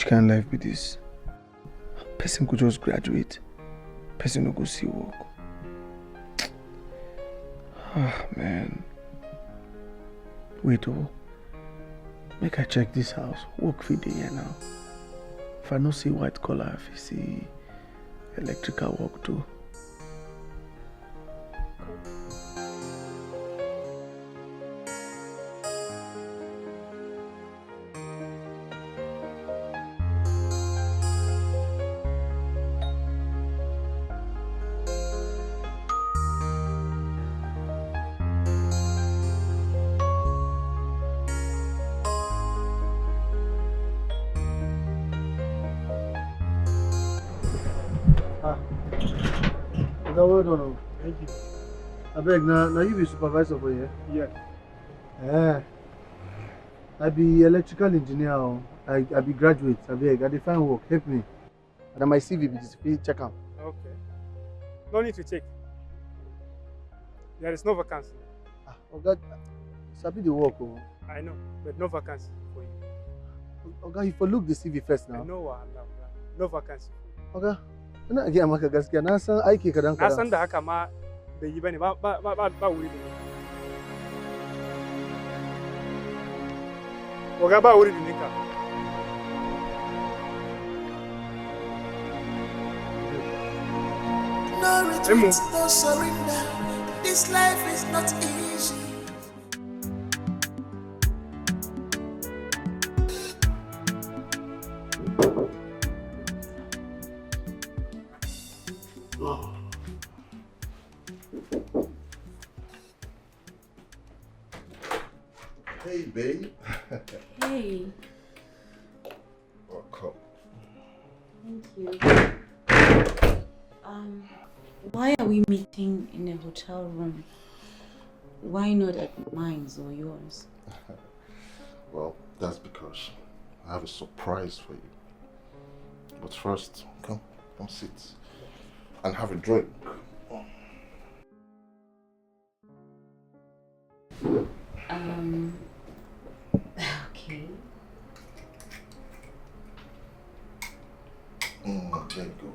Which kind of life be this? Person could just graduate. Person no go see work. Ah, man. Wait, oh. Make I check this house. Work fit dey here now. If I no see white collar, if I see electrical work too. Well done. Thank you. I beg, now you be supervisor for here? Yes. Yeah. I be electrical engineer. I be graduate. I beg, I define work. Help me. And my CV be display. Check out. Okay. No need to check. There is no vacancy. Oga, sabi the work. Oh. I know, but no vacancy for you. Oga, you for look the CV first now. I know what I'm no vacancy. Oga, ina gaya maka gaskiya na san aiki kadan kadan. Na san da haka ma bai yi bane ba wuri da ni. Oga ba wuri da nika. No retreat, no surrender. This life is not easy. Hey, babe. Hey. Welcome. Thank you. Why are we meeting in a hotel room? Why not at mine or yours? Well, that's because I have a surprise for you. But first, come sit and have a drink. Okay. There you go.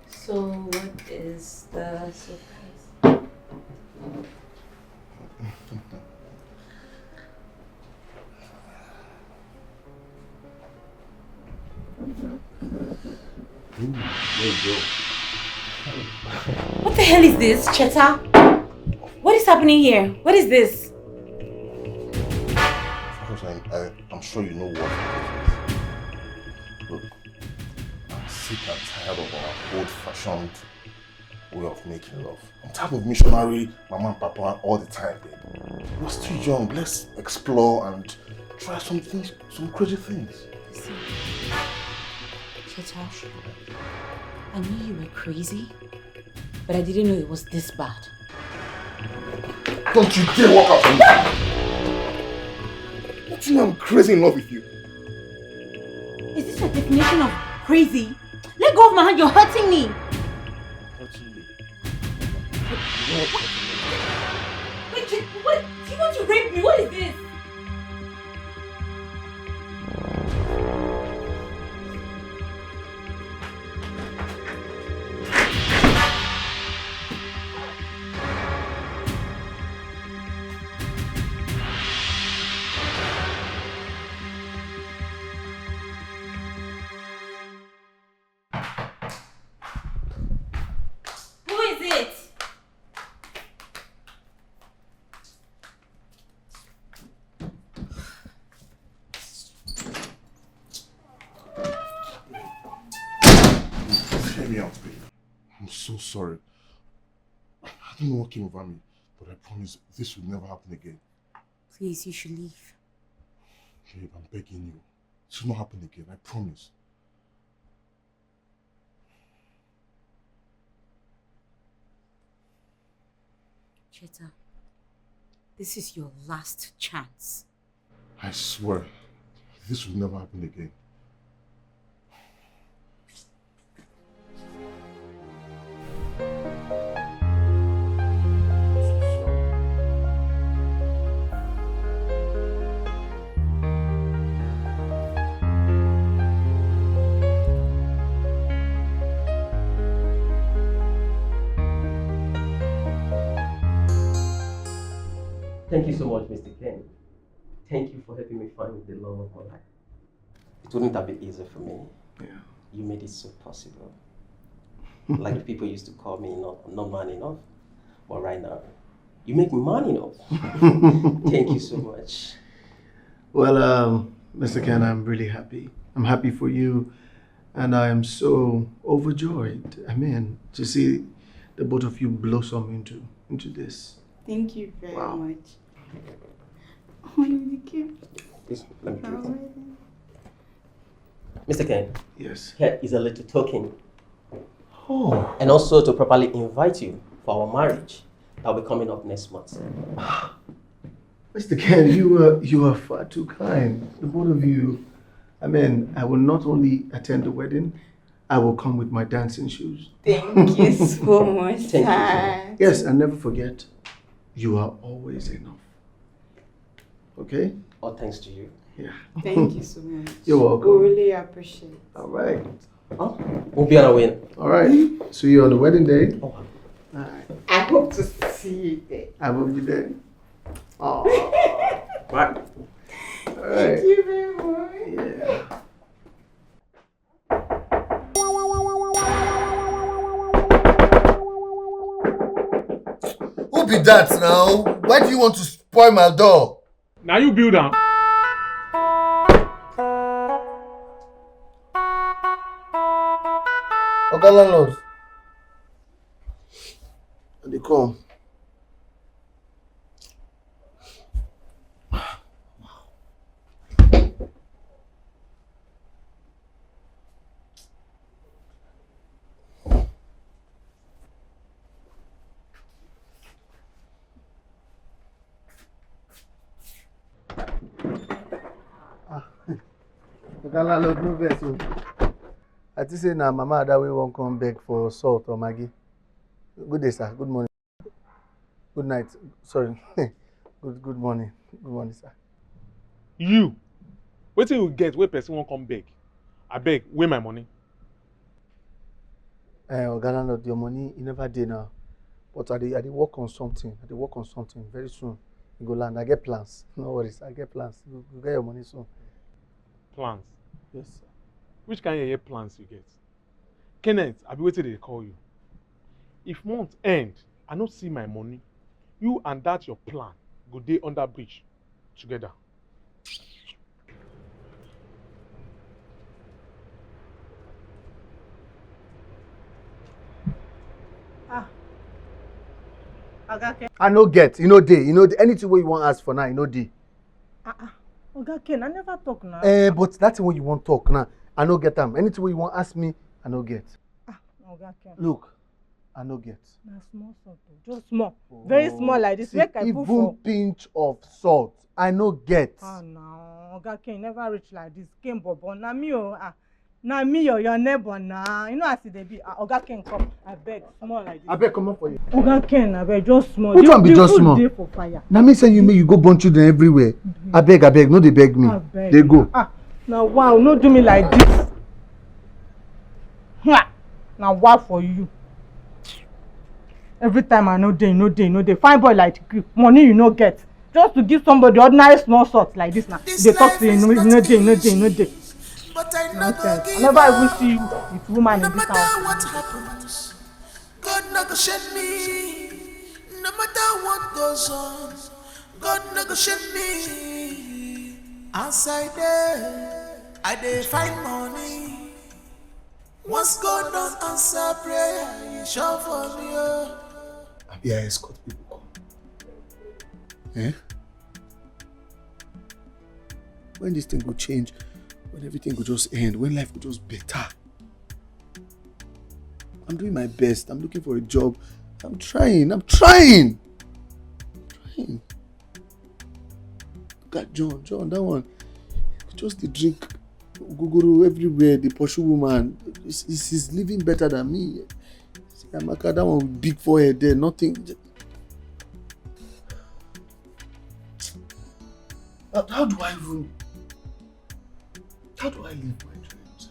So what is the surprise? There you go. What the hell is this, Cheta? What is happening here? What is this? I'm sure you know what it is. Look, I'm sick and tired of our old-fashioned way of making love. I'm tired of missionary, mama and papa all the time, babe. We're still young. Let's explore and try some things, some crazy things. See, Cheta, I knew you were crazy, but I didn't know it was this bad. Don't you dare walk out from me! Don't you know I'm crazy in love with you? Is this a definition of crazy? Let go of my hand, you're hurting me! Hurting you? Wait, what? Do you want to rape me? What is this? So sorry. I don't know what came over me, but I promise this will never happen again. Please, you should leave. Babe, I'm begging you. This will not happen again, I promise. Cheta, this is your last chance. I swear, this will never happen again. Thank you so much, Mr. Ken. Thank you for helping me find the love of my life. It wouldn't have been easy for me. Yeah. You made it so possible. Like the people used to call me not man enough. But right now, you make me man enough. Thank you so much. Well, Mr. Ken, I'm really happy. I'm happy for you. And I am so overjoyed. I mean, to see the both of you blossom into this. Thank you very much. Please, let me do it. Mr. Ken. Yes. Here is a little token. Oh. And also to properly invite you for our marriage that will be coming up next month. Mr. Ken, you are far too kind. The both of you. I mean, I will not only attend the wedding, I will come with my dancing shoes. Thank you so much. Thank you. Yes, and never forget, you are always enough. Okay? All thanks to you. Yeah. Thank you so much. You're welcome. We really appreciate it. All right. Oh, we'll be on our way. All right. See you on the wedding day. Oh. All right. I hope to see you there. I will be there. Oh. Right. All right. Thank you very much. Yeah. Who be that now? Why do you want to spoil my door? Now you build am. Oga landlord. They come. Oga landlord no vex o. I think say na Mama Ada wey wan come beg for salt or maggi. Good day, sir. Good morning. Good night. Sorry. Good morning. Good morning, sir. You. Wetin you get wey person wan come beg? Abeg, where my money? Oga landlord, your money e never dey now. But I dey work on something. I dey work on something. Very soon you go land. I get plans. No worries. I get plans. You get your money soon. Plans. Yes, sir. Which kind of plans you get? Kenneth, I be waiting they call you. If month end, I not see my money. You and that your plan go dey under bridge together. I no get. You know dey. You know anything wey you wan ask for now. You know dey. Oga Ken, I never talk now. But that's what you want talk now. I no get them. Anything you want ask me, I no get. Oga Ken. Look, I no get. Na small salt, just small, very small like this. Make I put for. Even pinch of salt, I no get. No, Oga Ken, never reach like this. Ken Bobo, na me oh, na me oh, your neighbor na. You know as it be. Oga Ken come, I beg, small like this. I beg come up for you. Oga Ken, I beg, just small. Which one be just small? The food dey for fire. Na me say you go burn children everywhere. I beg, no dey beg me. They go. Now wow, no do me like this. Now wow for you. Every time I no dey. Fine boy like you, money you no get. Just to give somebody ordinary small salt like this now. They talk to you, no dey. But I no go give never up. even see you with woman No in this matter house. what happens, God no go shame me. No matter what goes on, God no go shame me. As I dey find money. Once God don't answer prayer, you sure for me. Yeah, escort people come. Eh? When this thing will change, when everything will just end, when life will just better. I'm doing my best. I'm looking for a job. I'm trying. Look at John, that one. Just the drink. Guguru everywhere, the pursue woman. He's living better than me. See, Amaka, that one with big forehead there, nothing. How do I live my dreams?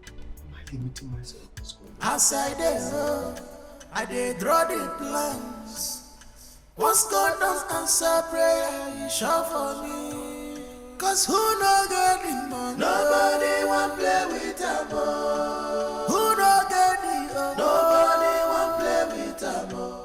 Am I limiting myself? As I dey draw the plans. Once God don't answer prayer, you shout for me. Cause who no get the money? Nobody want play with a boy. Who no get the honor? Nobody want play with a boy.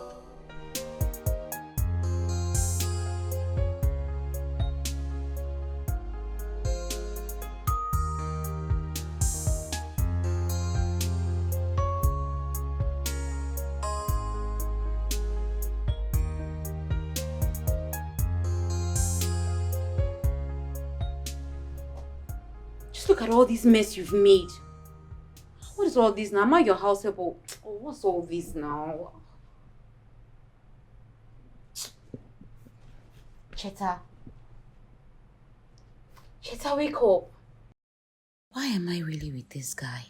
Just look at all this mess you've made. What is all this now? Am I your house help? Oh, what's all this now? Cheta. Cheta, wake up. Why am I really with this guy?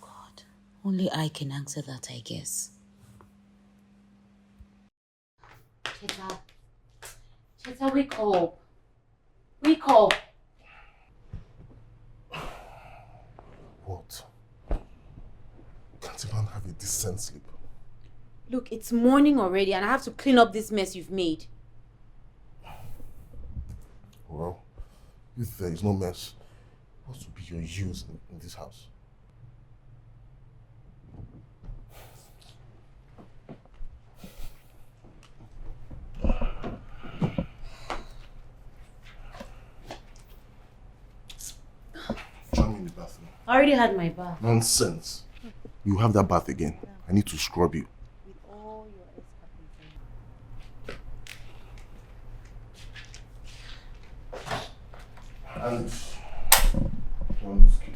God, only I can answer that, I guess. Cheta. Cheta, wake up. Wake up. What? Can't a man have a decent sleep? Look, it's morning already and I have to clean up this mess you've made. Well, if there is no mess, what would be your use in this house? Join me in the bathroom. I already had my bath. Nonsense. You have that bath again. I need to scrub you. With all your And don't skip it.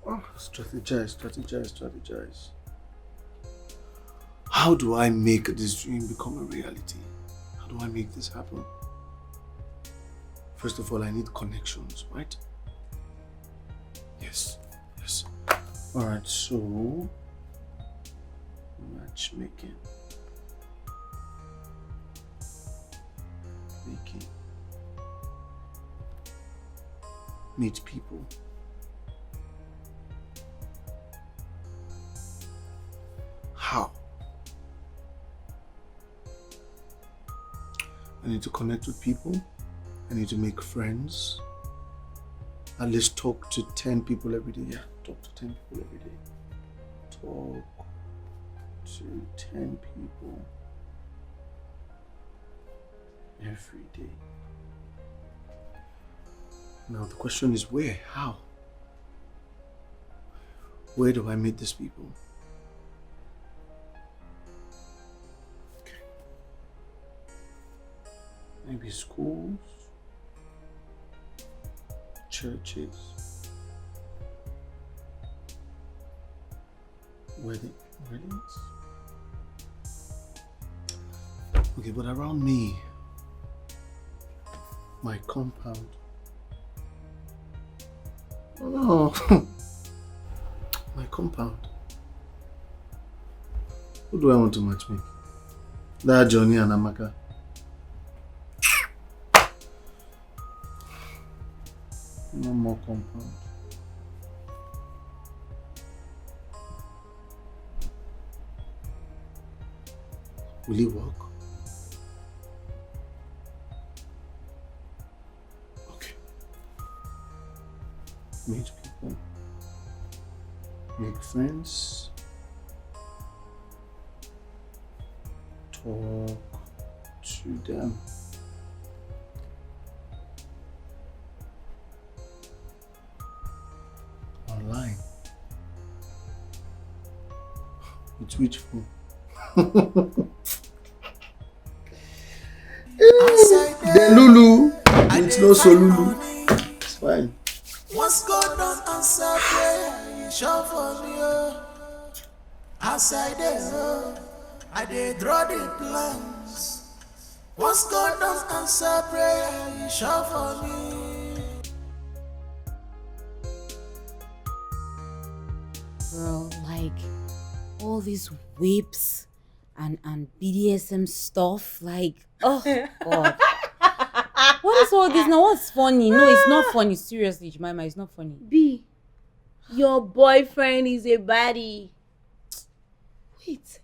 Oh, strategize. How do I make this dream become a reality? How do I make this happen? First of all, I need connections, right? Yes. Alright, so matchmaking. Meet people. How? I need to connect with people. I need to make friends. At least talk to 10 people every day. Yeah, talk to 10 people every day. Talk to 10 people every day. Now the question is where? How? Where do I meet these people? Okay. Maybe schools, churches, weddings. Okay, but around me, my compound. Oh no, my compound. Who do I want to match me? That Johnny and Amaka. No more compound. Will it work? Okay. Meet people. Make friends. Talk to them. Online. With which phone? The Lulu. It's not so Lulu. It's fine. Once God don't answer prayer, you shout for me. Outside there, I dey draw the plans. Once God don't answer prayer, you shout for me. Bro, like all these whips and BDSM stuff. Like, oh God. What is all this now? What's funny? No, it's not funny. Seriously, Jemima, it's not funny. B, your boyfriend is a baddie. Wait,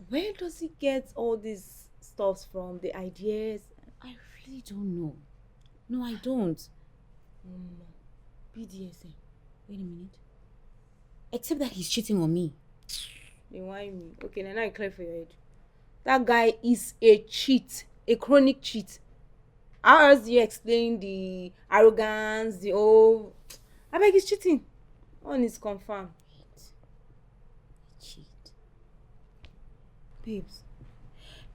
where does he get all these stuffs from? The ideas? I really don't know. No, I don't. BDSM. Wait a minute. Except that he's cheating on me. They whine me. Okay, now I clear for your head. That guy is a cheat, a chronic cheat. How else do you explain the arrogance, the old? I beg, he's cheating. One is confirmed. Cheat. Babes,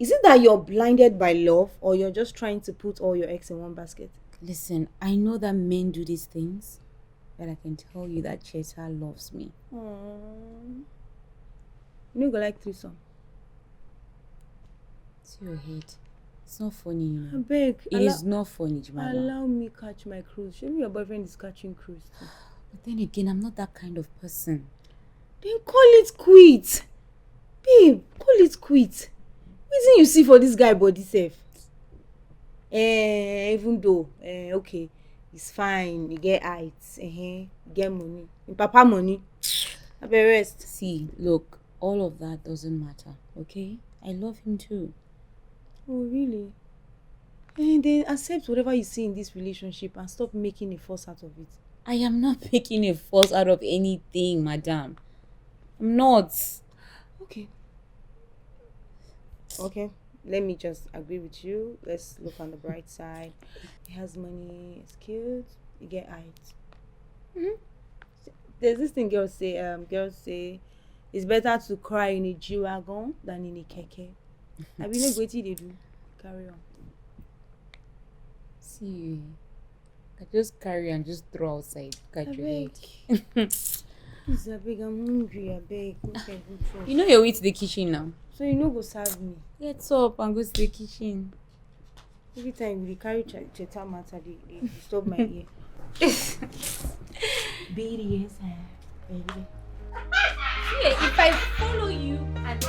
is it that you're blinded by love, or you're just trying to put all your eggs in one basket? Listen, I know that men do these things, but I can tell you that Cheta loves me. Aww. You know, go like threesome. It's your head. It's not funny, you I know. beg. It is not funny, Jemima. Allow me catch my cruise. Show me your boyfriend is catching cruise too. But then again, I'm not that kind of person. Then call it quit. Babe, call it quit. Wetin you see for this guy body sef? Even though, okay, he's fine, he get height, he get money. Him papa money. Abeg rest. See, look, all of that doesn't matter, okay? I love him too. Oh, really? And then accept whatever you see in this relationship and stop making a fuss out of it. I am not making a fuss out of anything, madam. I'm not. Okay. Okay, let me just agree with you. Let's look on the bright side. He has money, he's cute, he get height. There's this thing girls say, it's better to cry in a G-Wagon than in a keke. I mean, no they do. Carry on. See, I just carry and just throw outside. Catch your head. Please, I beg, I'm hungry, I beg. You know your way to the kitchen now. So you no go serve me. Get up and go to the kitchen. Every time you carry Cheta matter, they disturb my ear. BDSM, baby. Yeah, if I follow you and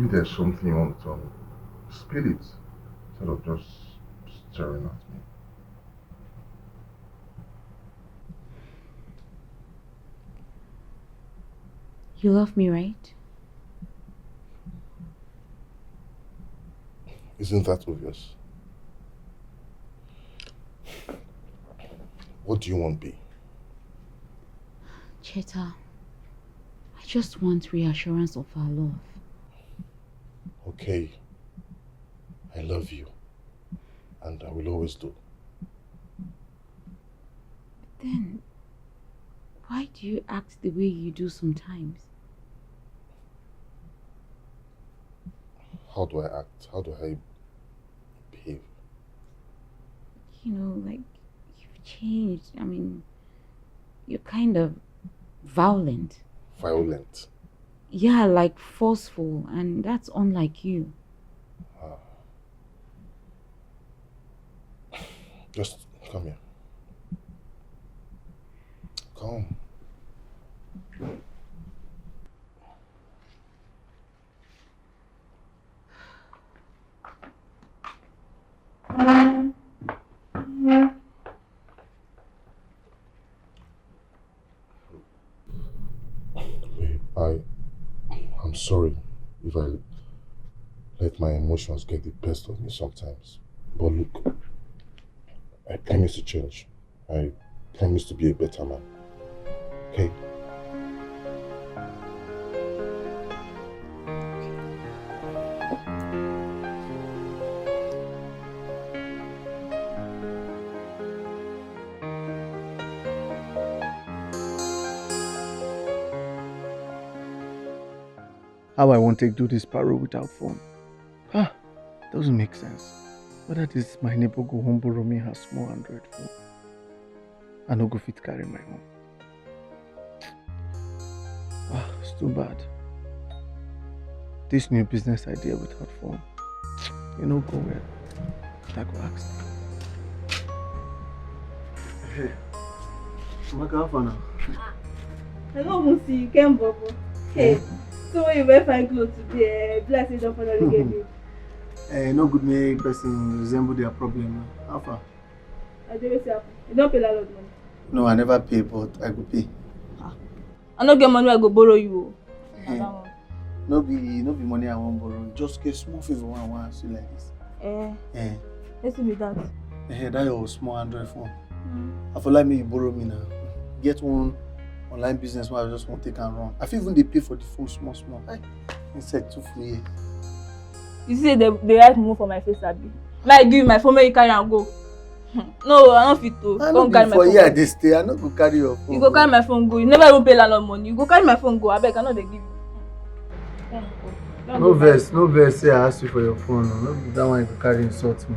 If there's something you want to tell me, spill it instead of just staring at me. You love me, right? Isn't that obvious? What do you want, B? Cheta, I just want reassurance of our love. Okay, I love you, and I will always do. Then, why do you act the way you do sometimes? How do I act? How do I behave? You know, like, you've changed. I mean, you're kind of violent. Violent? Yeah, like forceful, and that's unlike you. Just come here. Come. Babe, I'm sorry if I let my emotions get the best of me sometimes. But look, I promise to change. I promise to be a better man. Okay? How I want to do this paro without phone. Doesn't make sense. Whether this my neighbor go home borrow me her small Android phone. I no go fit carry my own. It's too bad. This new business idea without phone, you know, go well. I go ask. Hey, Amaka, how far now? I don't even see you, Ken Bobo. Hey, so when you wear fine clothes today, bless you, don't finally get you. No good make person resemble their problem. How far? I do it happen. You don't pay a lot of money. No, I never pay, but I go pay. I don't get money, I go borrow you. No be money I won't borrow. Just get small favor I want to see like this. Let's do that. That your small Android phone. I feel like me you borrow me now. Get one online business where I just want to take and run. I feel even they pay for the phone small. Insect too free. You see they write move for my face, Abi. Like give you my phone, where you carry and go. No, I don't fit to. Don't carry my phone. Yeah, they stay. I not go carry your phone. You go carry my phone go. You never even pay landlord money. You go carry my phone go. I beg, I know they give you. No verse. Say I ask you for your phone. No, that one you go carry insult me.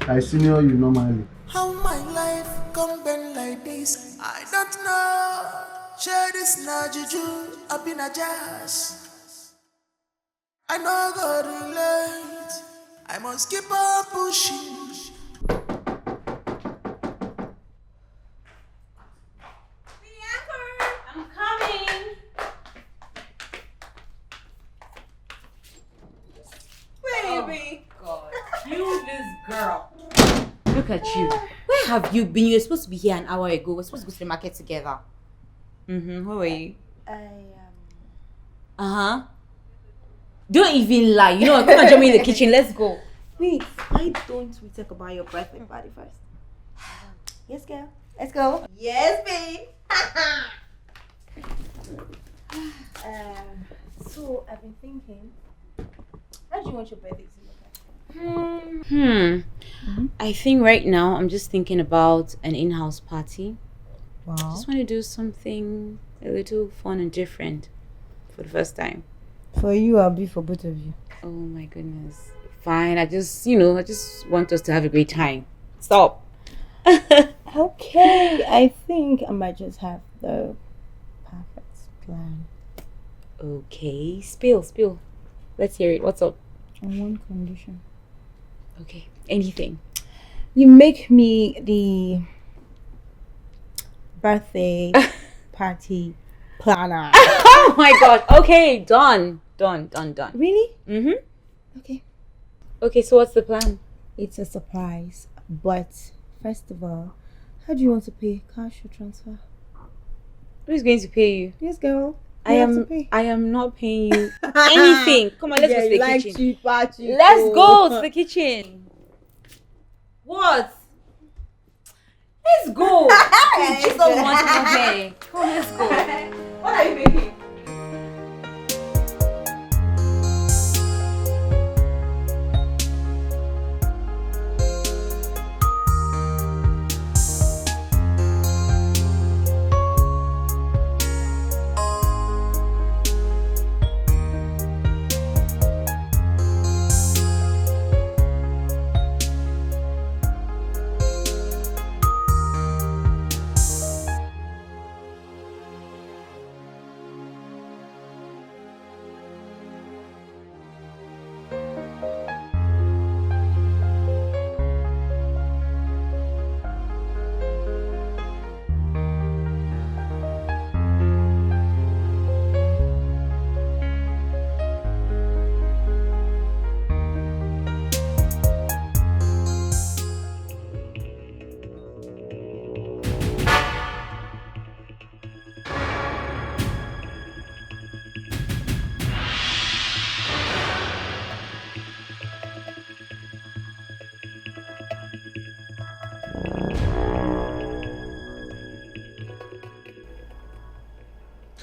I senior you normally. How my life come been like this, I don't know. Share this na juju, I been a jazz. I know God relate. I must keep on pushing. I'm coming. Baby. Oh, God. You, this girl. Look at you. Where have you been? You were supposed to be here an hour ago. We're supposed to go to the market together. Where were you? Don't even lie. You know what? Come and join me in the kitchen. Let's go. Wait, why don't we talk about your birthday party first? Yes, girl. Let's go. Yes, babe. So I've been thinking, how do you want your birthday to look like? I think right now I'm just thinking about an in-house party. Wow. Just want to do something a little fun and different for the first time. For you, I'll be for both of you. Oh my goodness. Fine. I just want us to have a great time. Stop. Okay, I think I might just have the perfect plan. Okay. Spill. Let's hear it. What's up? On one condition. Okay. Anything. You make me the birthday party planner. Oh my god. Okay, done. Really? Okay, so what's the plan? It's a surprise. But first of all, how do you want to pay? Cash or transfer? Who's going to pay you? Yes, girl. I am not paying you anything. Come on, let's go to the kitchen. Cheap party. Let's go to the kitchen. What? Let's go. You just don't want to go there. Come on, let's go. What are you making?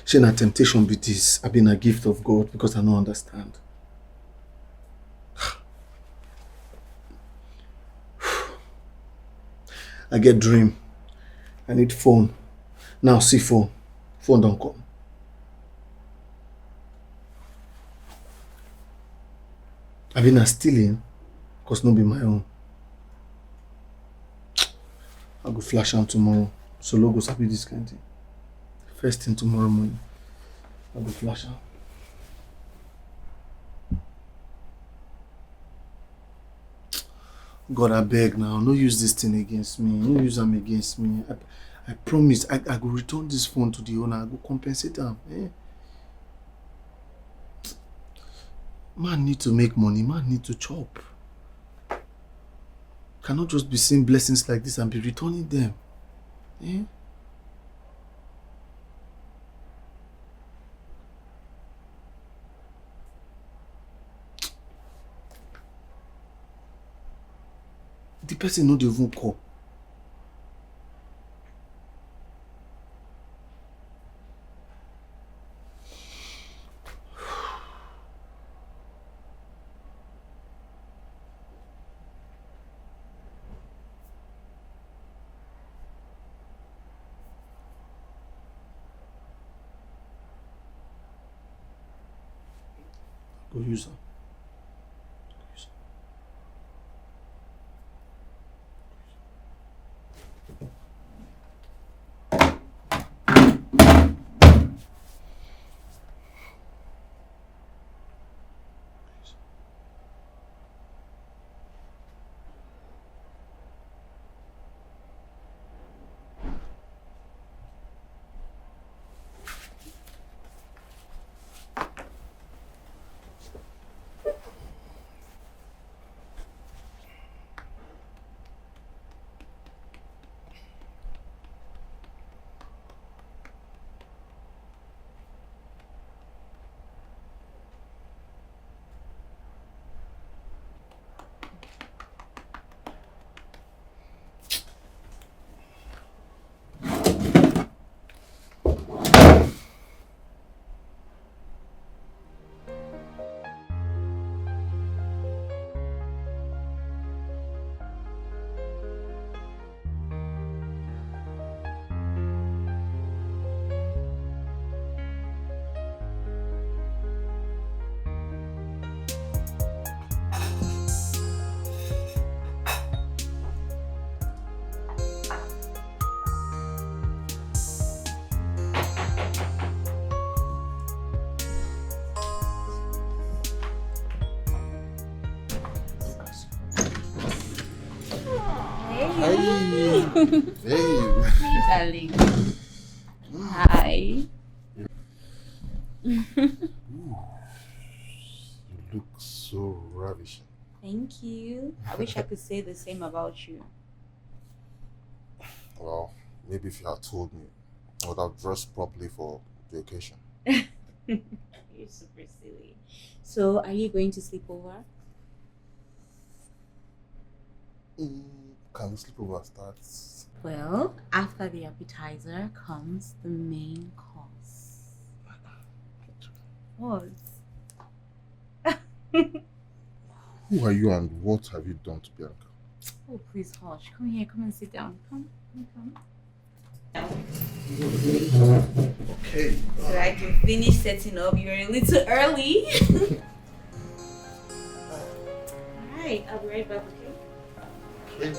Shey na temptation be this. I been a gift of God because I don't understand. I get dream. I need phone. Now see phone. Phone don't come. I been a stealing because no be my own. I go flash am tomorrow. So logo sabi this kind of thing. First thing tomorrow morning, I go flash am. God, I beg now. No use this thing against me. No use them against me. I promise. I will return this phone to the owner. I will compensate them. Eh? Man need to make money. Man need to chop. Cannot just be seeing blessings like this and be returning them. Eh? The person no dey even call. Go use am. Hey. Darling. Hi. You look so ravishing. Thank you. I wish I could say the same about you. Well, maybe if you had told me, I would have dressed properly for the occasion. You're super silly. So, are you going to sleep over? Can the sleepover start? Well, after the appetizer comes the main course. What? Who are you and what have you done to Bianca? Oh, please hush. Come here. Come and sit down. Come. Okay. So I can finish setting up. You're a little early. Alright, I'll be right back, okay? Okay.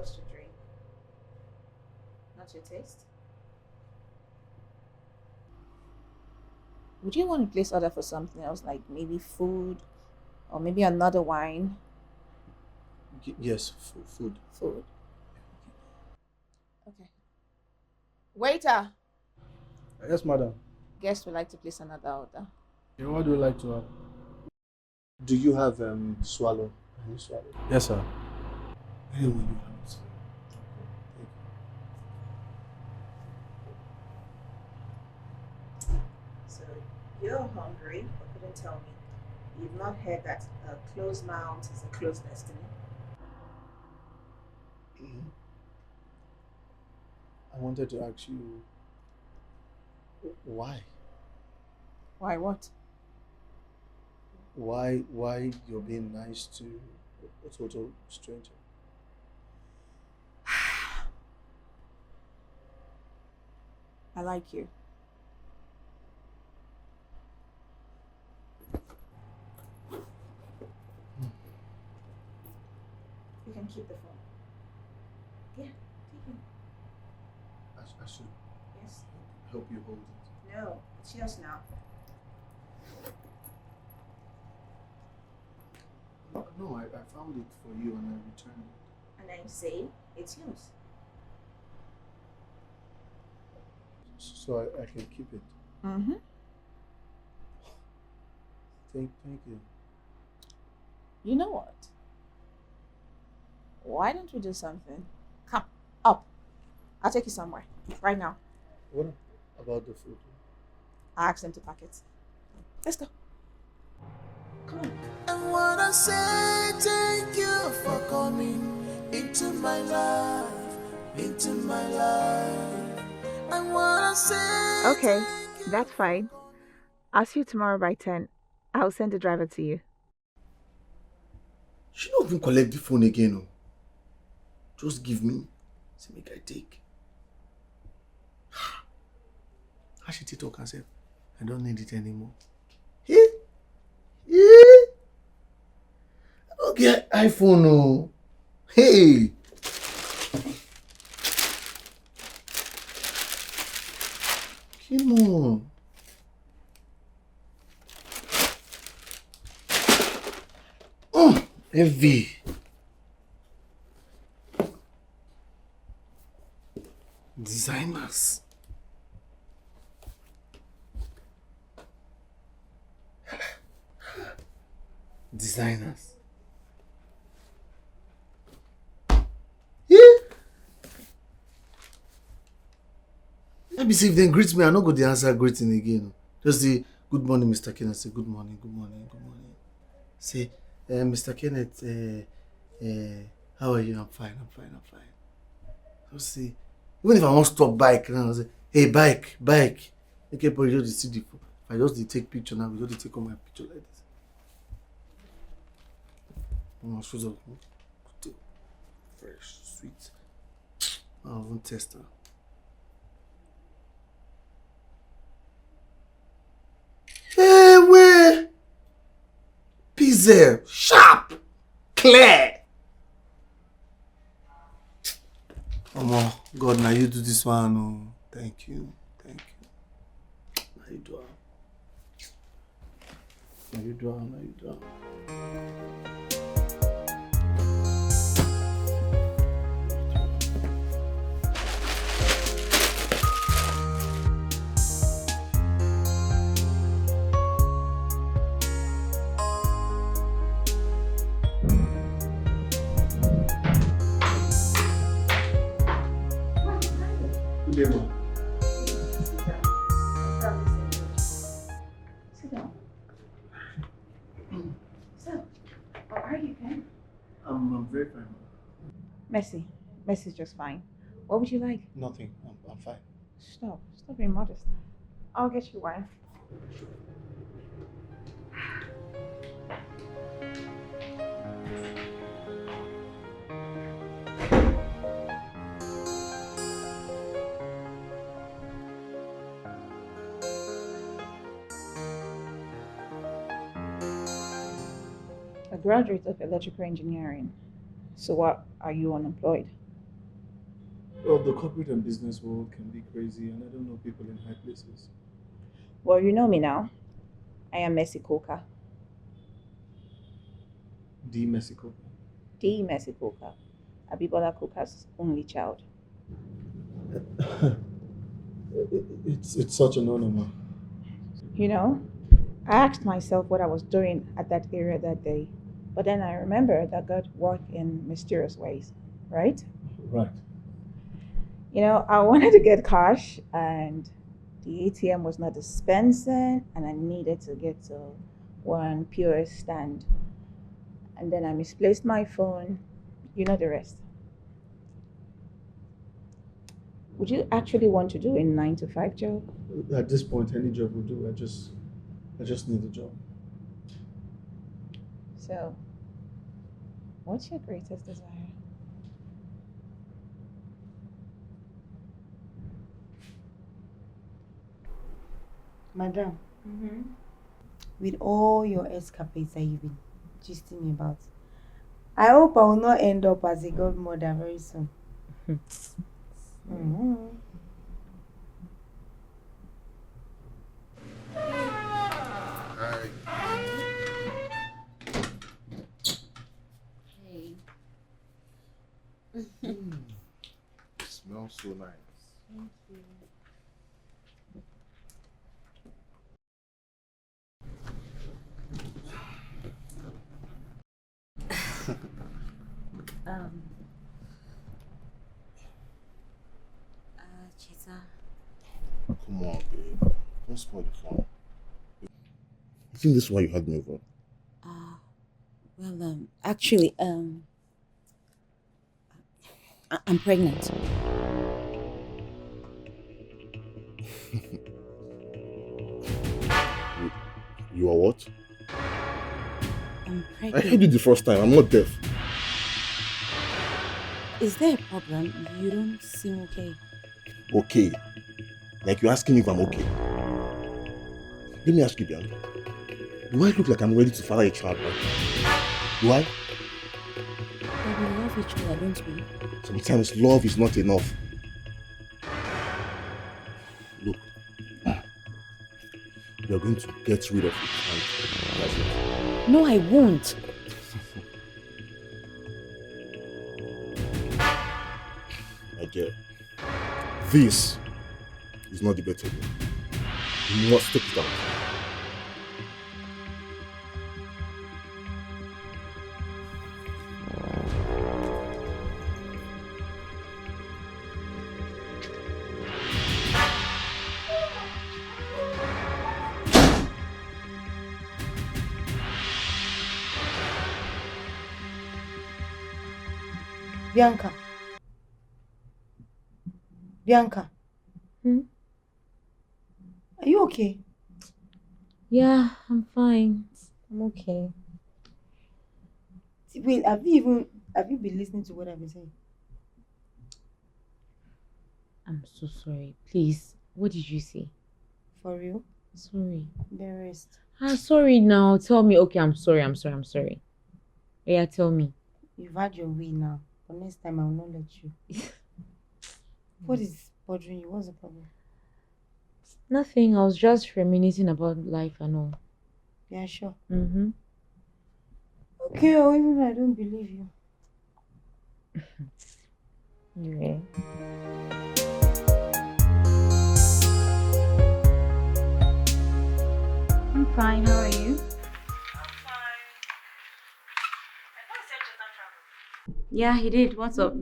us to drink. Not your taste? Would you want to place order for something else, like maybe food or maybe another wine? Yes, food. Food. Okay. Waiter! Yes, madam. Guest would like to place another order. Yeah, what do you like to have? Do you have swallow? Any swallow? Yes, sir. Where will you have it? So you're hungry, but couldn't tell me. You've not heard that a closed mouth is a closed destiny. I wanted to ask you why? Why what? Why you're being nice to a total stranger? I like you. You can keep the phone. Yeah, take it. I should Yes. help you hold it. No, it's yours now. No, I found it for you and I returned it. And then say it's yours. So I can keep it. Mm-hmm. Thank you. You know what? Why don't we do something? Come, up. I'll take you somewhere. Right now. What about the food? I'll ask them to pack it. Let's go. Come on. I wanna say thank you for coming into my life, into my life. I wanna say Okay, that's fine. I'll see you tomorrow by 10. I'll send the driver to you. She not even collect the phone again. No. Just give me. Say make I take. How should she talk herself? I don't need it anymore. Hey? Yeah. I don't get iPhone. No. Hey. Come on. Oh, heavy. Designers. Designers. Yeah. Let me see if they greet me. I not go the answer greeting again. Just the good morning, Mr. Kenneth. Say good morning, good morning, good morning. Say, Mr. Kenneth, how are you? I'm fine, I'm fine, I'm fine. Just say, even if I want to stop bike, now I'll say, hey, bike. Okay, but you just see the phone. If I just take picture now, we just take all my picture like this. Oh, shoes up. Fresh, sweet. I won't test her. Hey, where? Pizza, sharp, clear. Oh, God, now you do this one. Oh, thank you. Now you do it. Now you do it. Sit down. So, how are you, Ken? I'm very fine. Messy's just fine. What would you like? Nothing. I'm fine. Stop being modest. I'll get you wine. A graduate of electrical engineering. So what, are you unemployed? Well, the corporate and business world can be crazy, and I don't know people in high places. Well, you know me now. I am Messi Coca. The Mexico. The Messi Coca. Abibola Coca's only child. It's such an honor, man. You know, I asked myself what I was doing at that area that day. But then I remembered that God worked in mysterious ways, right? Right. You know, I wanted to get cash and the ATM was not dispensing and I needed to get to one POS stand. And then I misplaced my phone. You know the rest. Would you actually want to do a 9 to 5 job? At this point, any job will do. I just need a job. So, what's your greatest desire? Madam, Mm-hmm. with all your escapades that you've been gisting me about, I hope I will not end up as a godmother very soon. Mhm. Hi. Hey. It smells so nice. Thank you. um. Cheta. Come on, babe. Don't spoil the fun. You think this is why you had me over? Well, actually, I'm pregnant. You are what? I'm I heard pregnant. you the first time. I'm not deaf. Is there a problem? You don't seem okay. Okay. Like you're asking me if I'm okay. Let me ask you, Bianca. Do I look like I'm ready to father a child right now? Do I? But we love each other, don't we? Sometimes love is not enough. Look, you're going to get rid of it. That's it. No, I won't. My dear, this is not debatable. You must take it out. Bianca. Bianca. Hmm? Are you okay? Yeah, I'm fine. I'm okay. Wait, have you been listening to what I've been saying? I'm so sorry. Please, what did you say? For real? Sorry. The rest. Sorry now. Tell me. Okay, I'm sorry. I'm sorry. Yeah, tell me. You've had your way now. But next time I will not let you. What is bothering you? What's the problem? Nothing. I was just reminiscing about life and all. Yeah, sure. Mm-hmm. Okay, or even though I don't believe you. Yeah. I'm fine. How are you? Yeah, he did. What's up?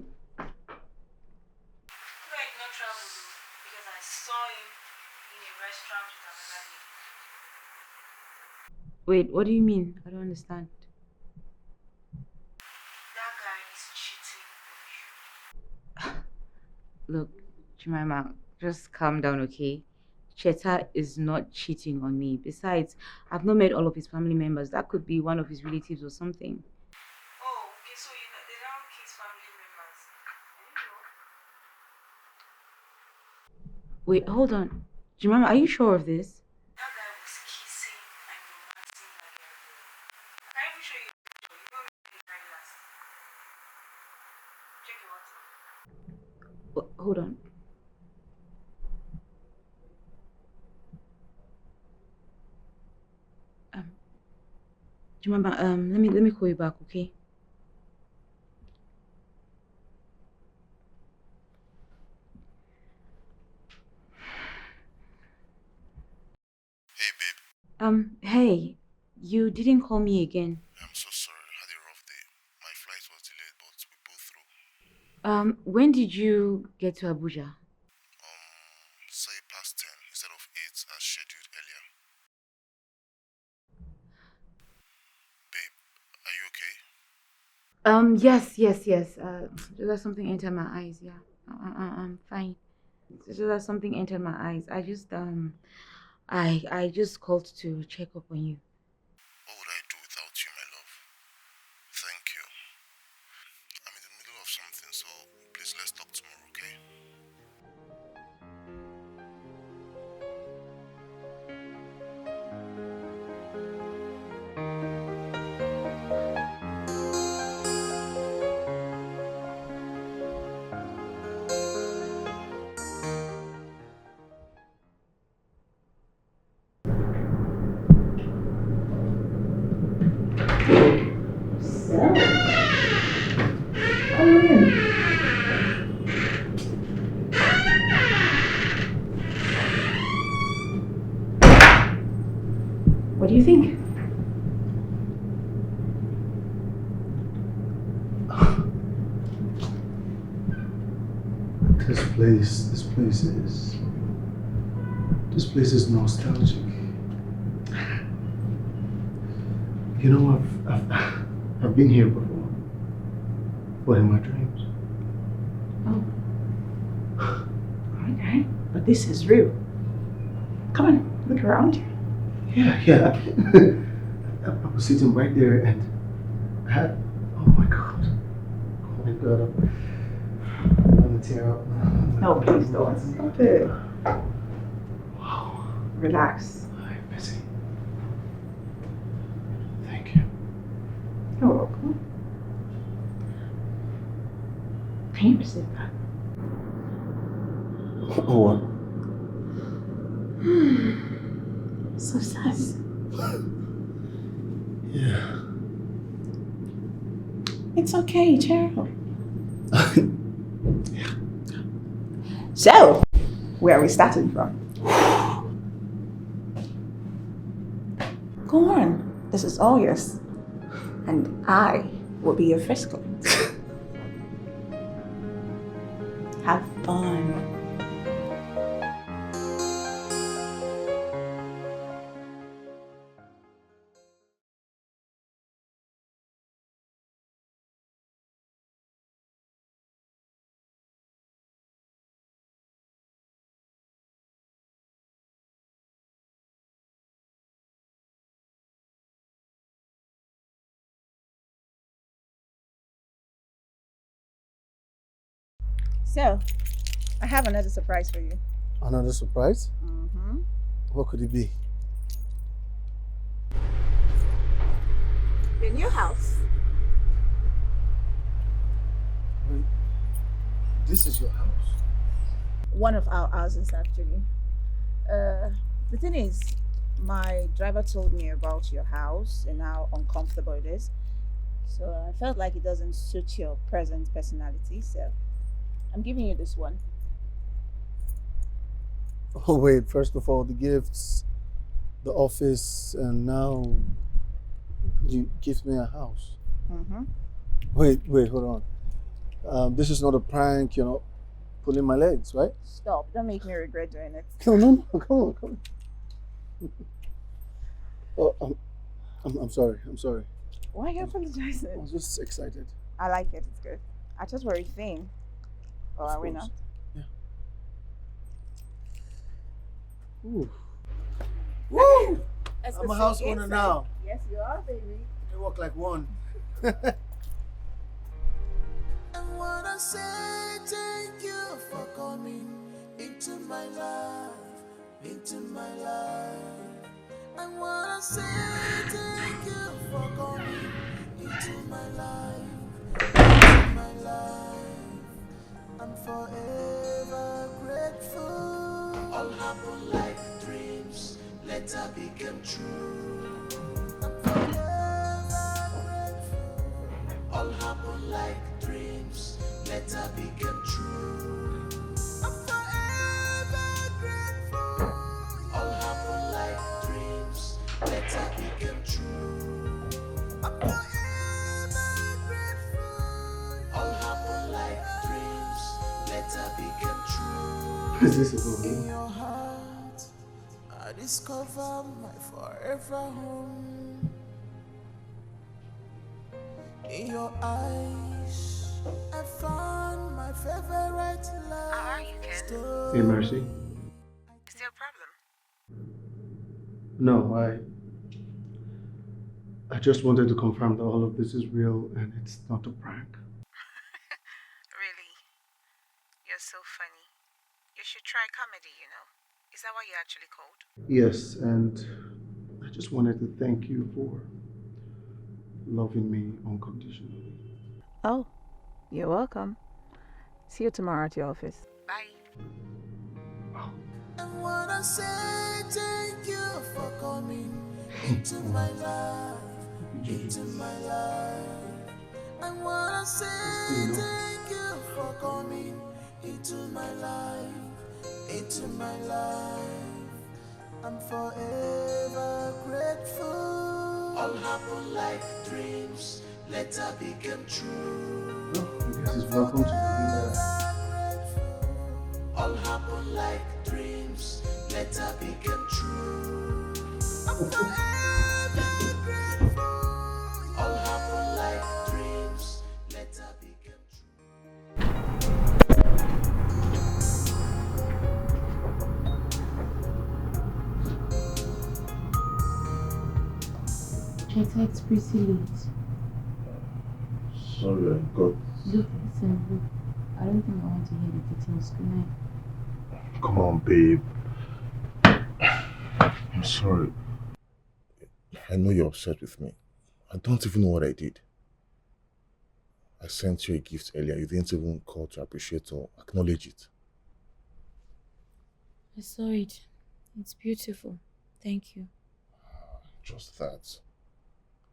Wait, what do you mean? I don't understand. That guy is cheating on you. Look, Jemima, just calm down, okay? Cheta is not cheating on me. Besides, I've not met all of his family members. That could be one of his relatives or something. Oh, okay, so they don't kiss family members. Wait, hold on. Jemima, are you sure of this? That guy was kissing and romancing that girl. I can even show you a picture. You know me the very last. Check your WhatsApp. hold on. Do you remember? Let me call you back, okay? Hey, babe. Hey, you didn't call me again. I'm so sorry. I had a rough day. My flight was delayed, but we pulled through. When did you get to Abuja? Say past 10 instead of 8 as scheduled earlier. Babe, are you okay? Yes. There's something entered my eyes. Yeah, I'm fine. There's something entered my eyes. I just called to check up on you. What would I do without you, my love? Thank you. I'm in the middle of something, so please let's talk tomorrow, okay? What do you think? This place is nostalgic. You know, I've been here before, but in my dreams. Oh. Okay, but this is real. Come on, look around. Yeah. I was sitting right there and I had, oh my God, I'm gonna tear up. No, please don't. Stop it. Wow. Relax. I'm busy. Thank you. You're welcome. Can you receive that? What? Success. Yeah. It's okay, cheer up. So, where are we starting from? Go on, this is all yours. And I will be your first client. Have fun. So, I have another surprise for you. Another surprise? Mm-hmm. What could it be? Your new house. Wait, this is your house? One of our houses, actually. The thing is, my driver told me about your house and how uncomfortable it is. So I felt like it doesn't suit your present personality. So I'm giving you this one. Oh wait, first of all, the gifts, the office, and now you give me a house. Mm-hmm. Wait, hold on. This is not a prank, you're not pulling my legs, right? Stop. Don't make me regret doing it. No, come on. Oh, I'm sorry. Why are you I apologizing? was just excited. I like it. It's good. I just worry thing. Or Of are we course. not? Yeah. Ooh. Woo! I'm a house owner now. Yes, you are, baby. They walk like one. And wanna say thank you for coming into my life, into my life. I wanna say thank you for coming into my life, into my life. I'm forever grateful. All happen like dreams, later became true. I'm forever grateful. All happen like dreams, later became true. I'm forever grateful. All happen like dreams, later became true. I'm forever grateful. All happen like dreams, later became true. Is this a good In one? your heart, I discover my forever home. In your eyes, I found my favorite love. How are you, Ken? Hey, Mercy. Is there a problem? No, I just wanted to confirm that all of this is real and it's not a prank. Really? You're so funny. You should try comedy, you know. Is that what you actually called? Yes, and I just wanted to thank you for loving me unconditionally. Oh, you're welcome. See you tomorrow at your office. Bye. I wanna say thank you for coming into my life, into my life. I wanna say thank you for coming into my life, into my life. I'm forever grateful. All happen like dreams, later became true. Well, I guess it's welcome to that. All happen like dreams, later became true. I'm forever grateful. All happen like dreams, later became true. Cheta, it's pretty late. Sorry, I got... Look, listen, look. I don't think I want to hear the details. Good night. Come on, babe. I'm sorry. I know you're upset with me. I don't even know what I did. I sent you a gift earlier. You didn't even call to appreciate or acknowledge it. I saw it. It's beautiful. Thank you. Just that.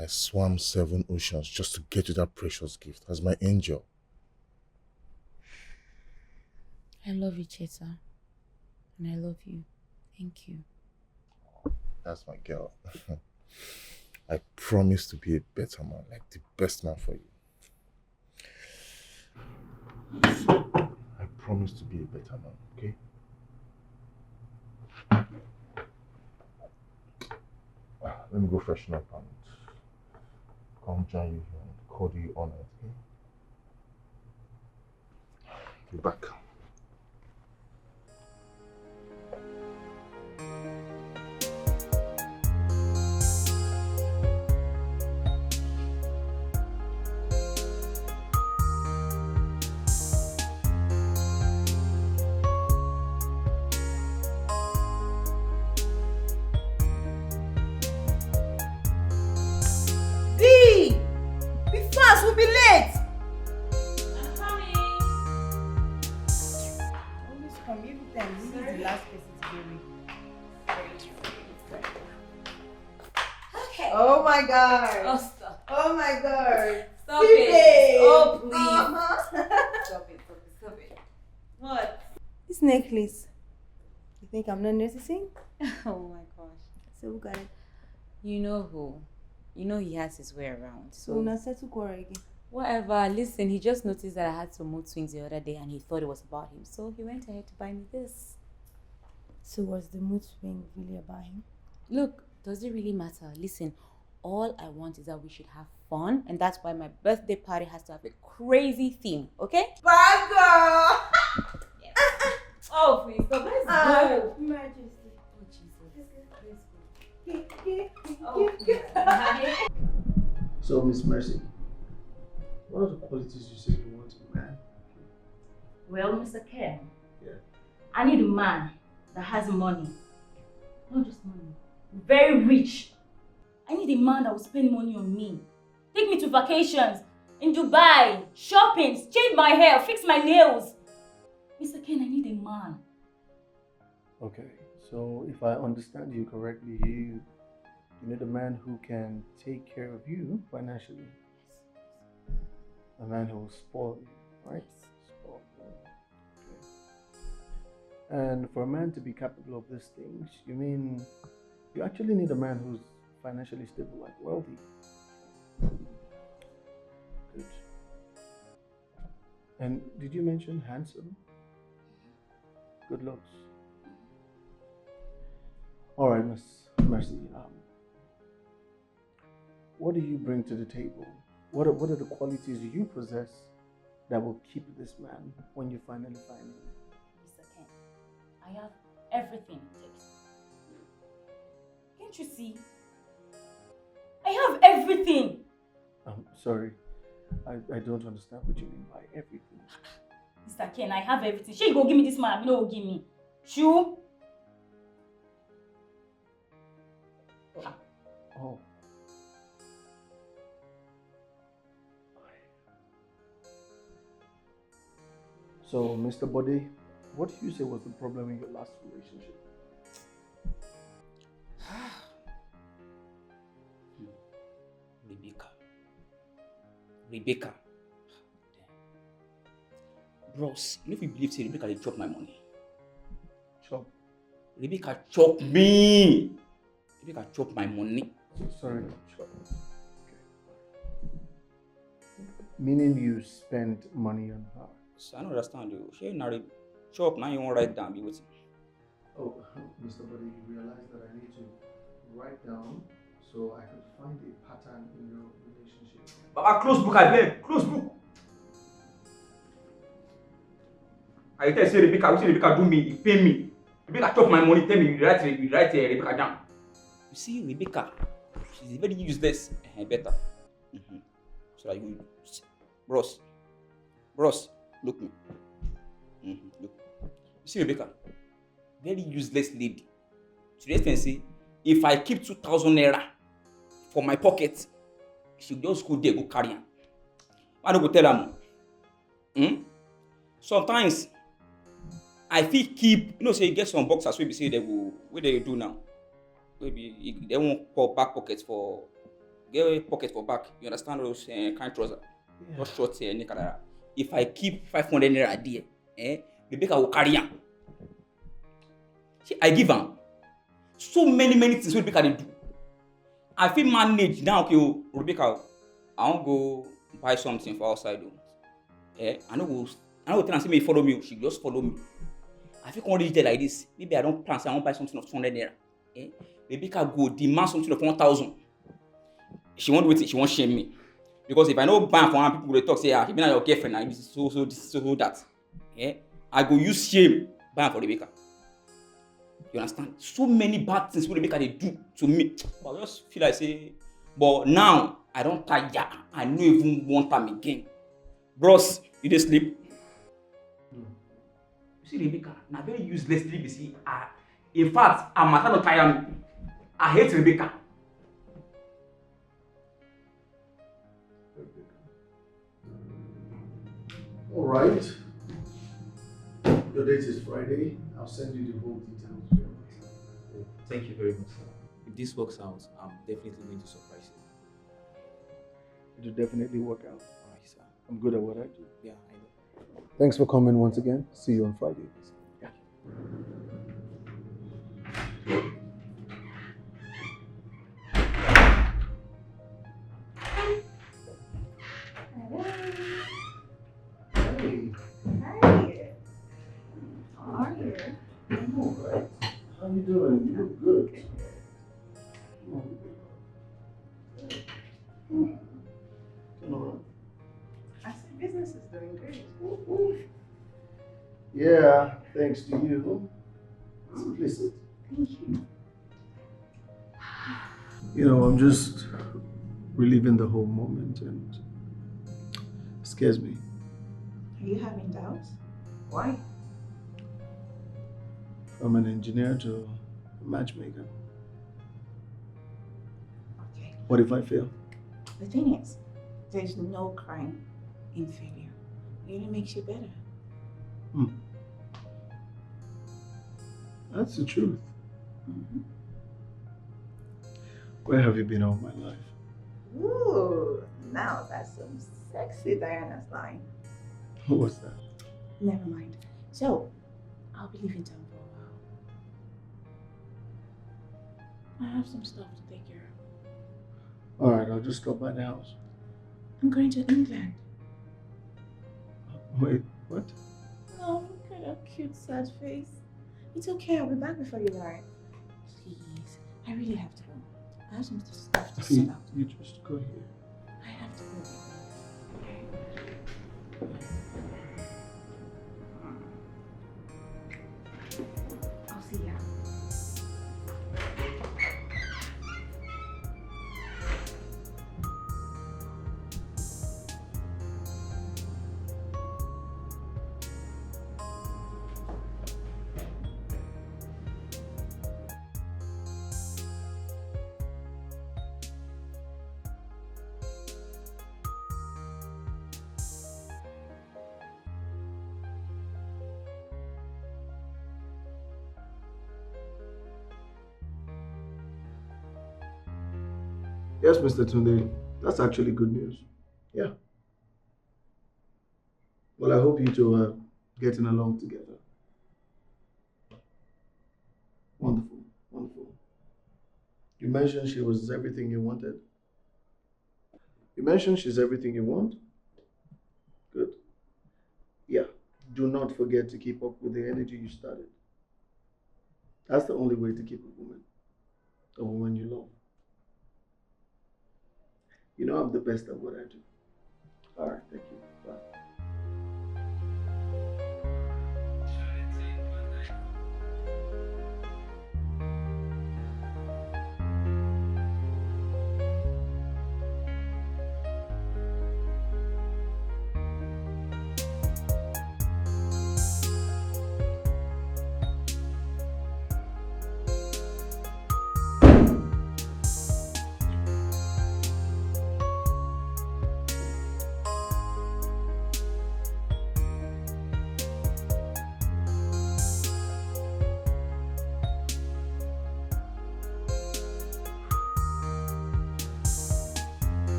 I swam 7 oceans just to get you that precious gift as my angel. I love you, Cheta. And I love you. Thank you. That's my girl. I promise to be a better man, like the best man for you. I promise to be a better man, okay? Let me go freshen up and come join you here and call you on it, okay? Be back. Be fast, we'll be late. I'm coming. Always come every time. This is the last person to be with. Okay. Oh my god. Oh, stop. Oh my god. Stop it. Oh, please. Uh-huh. Stop it. What? This necklace. You think I'm not noticing? Oh my gosh. So who got it? You know who? You know he has his way around. So we're not set to quarrel again. Whatever. Listen, he just noticed that I had some mood swings the other day and he thought it was about him. So he went ahead to buy me this. So was the mood swing really about him? Look, does it really matter? Listen, all I want is that we should have fun, and that's why my birthday party has to have a crazy theme, okay? Bad girl! Yeah. Oh, please, stop. Let's go. Majesty. Oh, Jesus. Let's go. Oh, please. So, Miss Mercy, what are the qualities you say you want in a man? Well, Mr. Ken, Yeah. I need a man that has money. Not just money. Very rich. I need a man that will spend money on me. Take me to vacations in Dubai, shopping, change my hair, fix my nails. Mr. Ken, I need a man. Okay, so if I understand you correctly, you need a man who can take care of you financially. A man who will spoil you, right? Spoil you. Okay. And for a man to be capable of these things, you mean you actually need a man who's financially stable, like wealthy. Good. And did you mention handsome? Good looks. All right, Miss Mercy. What do you bring to the table? What are the qualities you possess that will keep this man when you finally find him? Mr. Ken, I have everything it takes. Can't you see? I have everything. I'm sorry. I don't understand what you mean by everything. Mr. Ken, I have everything. She go give me this man, you know, give me. Shoo. Oh. So, Mr. Bode, what do you say was the problem in your last relationship? Rebecca. Bros, you know if you believe say Rebecca dey chop my money. Chop? Rebecca chop me. Rebecca chop my money. Sorry, chop. Okay. Meaning you spent money on her? So I don't understand you. She na chop now you won't write down be waiting. Oh, Mr. Bode, you realize that I need to write down so I could find a pattern in your relationship. Baba, close book, I beg. Close book. I tell you, say Rebecca, what Rebecca do me, he pay me. Rebecca chop my money, tell me you write Rebecca down. You see, Rebecca, she's very useless. Better. So that you, bros, look me. Look. You see Rebecca, very useless lady. To the extent say, if I keep 2,000 naira for my pocket, she just go there, go carry am. I don't go tell am. Sometimes I feel keep, say you get some boxers wey be say they go, what they do now? Maybe they won't call back pockets for, get pocket for back. You understand those kind trousers? Just short neck. If I keep 500 naira there, Rebecca will carry am. See, I give am so many things wey Rebecca dey do. I feel manage now, okay, Rebecca, I won't go buy something for outside. I no go tell her say me follow me. She just follow me. I feel come reach there like this. Maybe I don't plan say I won't buy something of 200 naira. Rebecca go demand something of 1,000. She won't wait. She won't shame me because if I no buy for her, people will talk say, she be not your girlfriend. Now this so that. I go use shame buy for Rebecca. You understand? So many bad things Rebecca they do to me. But I just feel like say, but now I don't tire. I no even want them again. Bros, you dey sleep? You see Rebecca, na very useless lady be see. In fact, I'm matter no tire me. I hate Rebecca. All right. Your date is Friday. I'll send you the whole details. Thank you very much, sir. If this works out, I'm definitely going to surprise you. It'll definitely work out. All right, sir. I'm good at what I do. Yeah, I know. Thanks for coming once again. See you on Friday. Yeah. Hey. Hi. How are you? I'm all right. How you doing? You look good. I said business is doing great. Yeah, thanks to you. Simply sit. Thank you. I'm just reliving the whole moment and it scares me. Are you having doubts? Why? From an engineer to a matchmaker. Okay. What if I fail? The thing is, there's no crime in failure. It only makes you better. That's the truth. Mm-hmm. Where have you been all my life? Ooh, now that's some sexy Diana's line. What was that? Never mind. So, I'll be leaving town for a while. I have some stuff to take care of. Alright, I'll just stop by the house. I'm going to England. Wait, what? Oh, look at that cute sad face. It's okay, I'll be back before you arrive. Please, I really have to go. I have some stuff to sort out. You just go here. I have to go. I'll see ya. Yes, Mr. Tunde. That's actually good news. Yeah. Well, I hope you two are getting along together. Wonderful, wonderful. You mentioned she was everything you wanted. You mentioned she's everything you want. Good. Yeah. Do not forget to keep up with the energy you started. That's the only way to keep a woman you love. You know I'm the best at what I do. All right, thank you. Bye.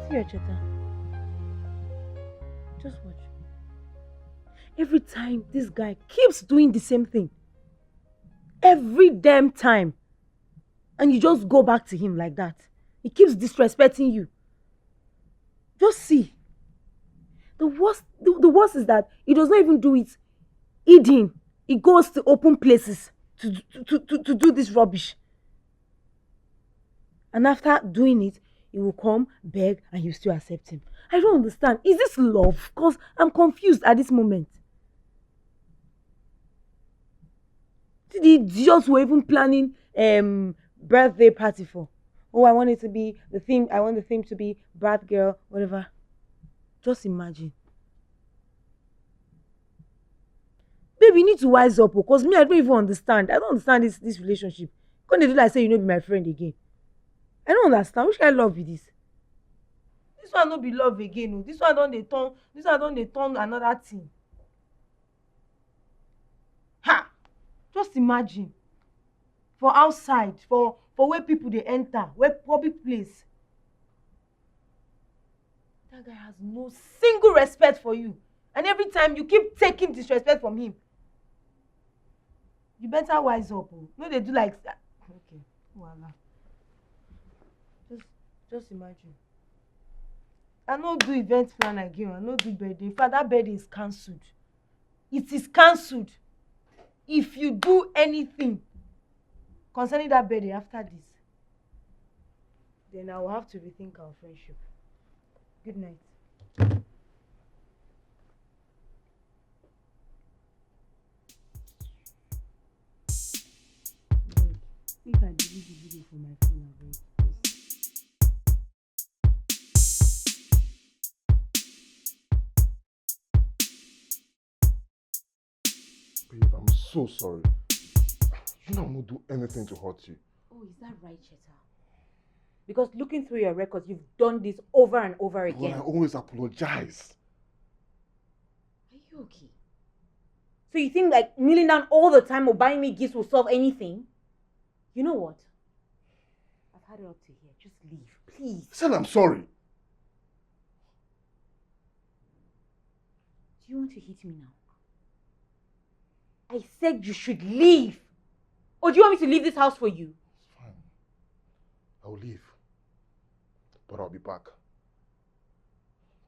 Here, Cheta. Just watch. Every time this guy keeps doing the same thing. Every damn time. And you just go back to him like that. He keeps disrespecting you. Just see. The worst is that he does not even do it hidden. He goes to open places to do this rubbish. And after doing it, he will come, beg, and you still accept him. I don't understand. Is this love? Because I'm confused at this moment. The idiots were even planning birthday party for. Oh, I want it to be the theme. I want the theme to be bad girl, whatever. Just imagine. Baby, you need to wise up because me, I don't even understand. I don't understand this relationship. Can't they do like say you know be my friend again? I don't understand. Which kind of love is this? This one no be love again. No. This one don't they turn another thing. Ha! Just imagine. For outside, for where people they enter, where public place. That guy has no single respect for you. And every time you keep taking disrespect from him. You better wise up. Oh. No, they do like that. Okay. Voila. Just imagine. I no do event plan again. I no do birthday. In fact, that birthday is cancelled. It is cancelled. If you do anything concerning that birthday after this, then I will have to rethink our friendship. Good night. If I delete the video from my phone, I will. Babe, I'm so sorry. You know I'm not do anything to hurt you. Oh, is that right, Cheta? Because looking through your records, you've done this over and over But again. I always apologize. Are you okay? So you think like kneeling down all the time or buying me gifts will solve anything? You know what? I've had it up to here. Just leave, please. I said I'm sorry. Do you want to hit me now? I said you should leave. Or do you want me to leave this house for you? It's fine. I'll leave. But I'll be back.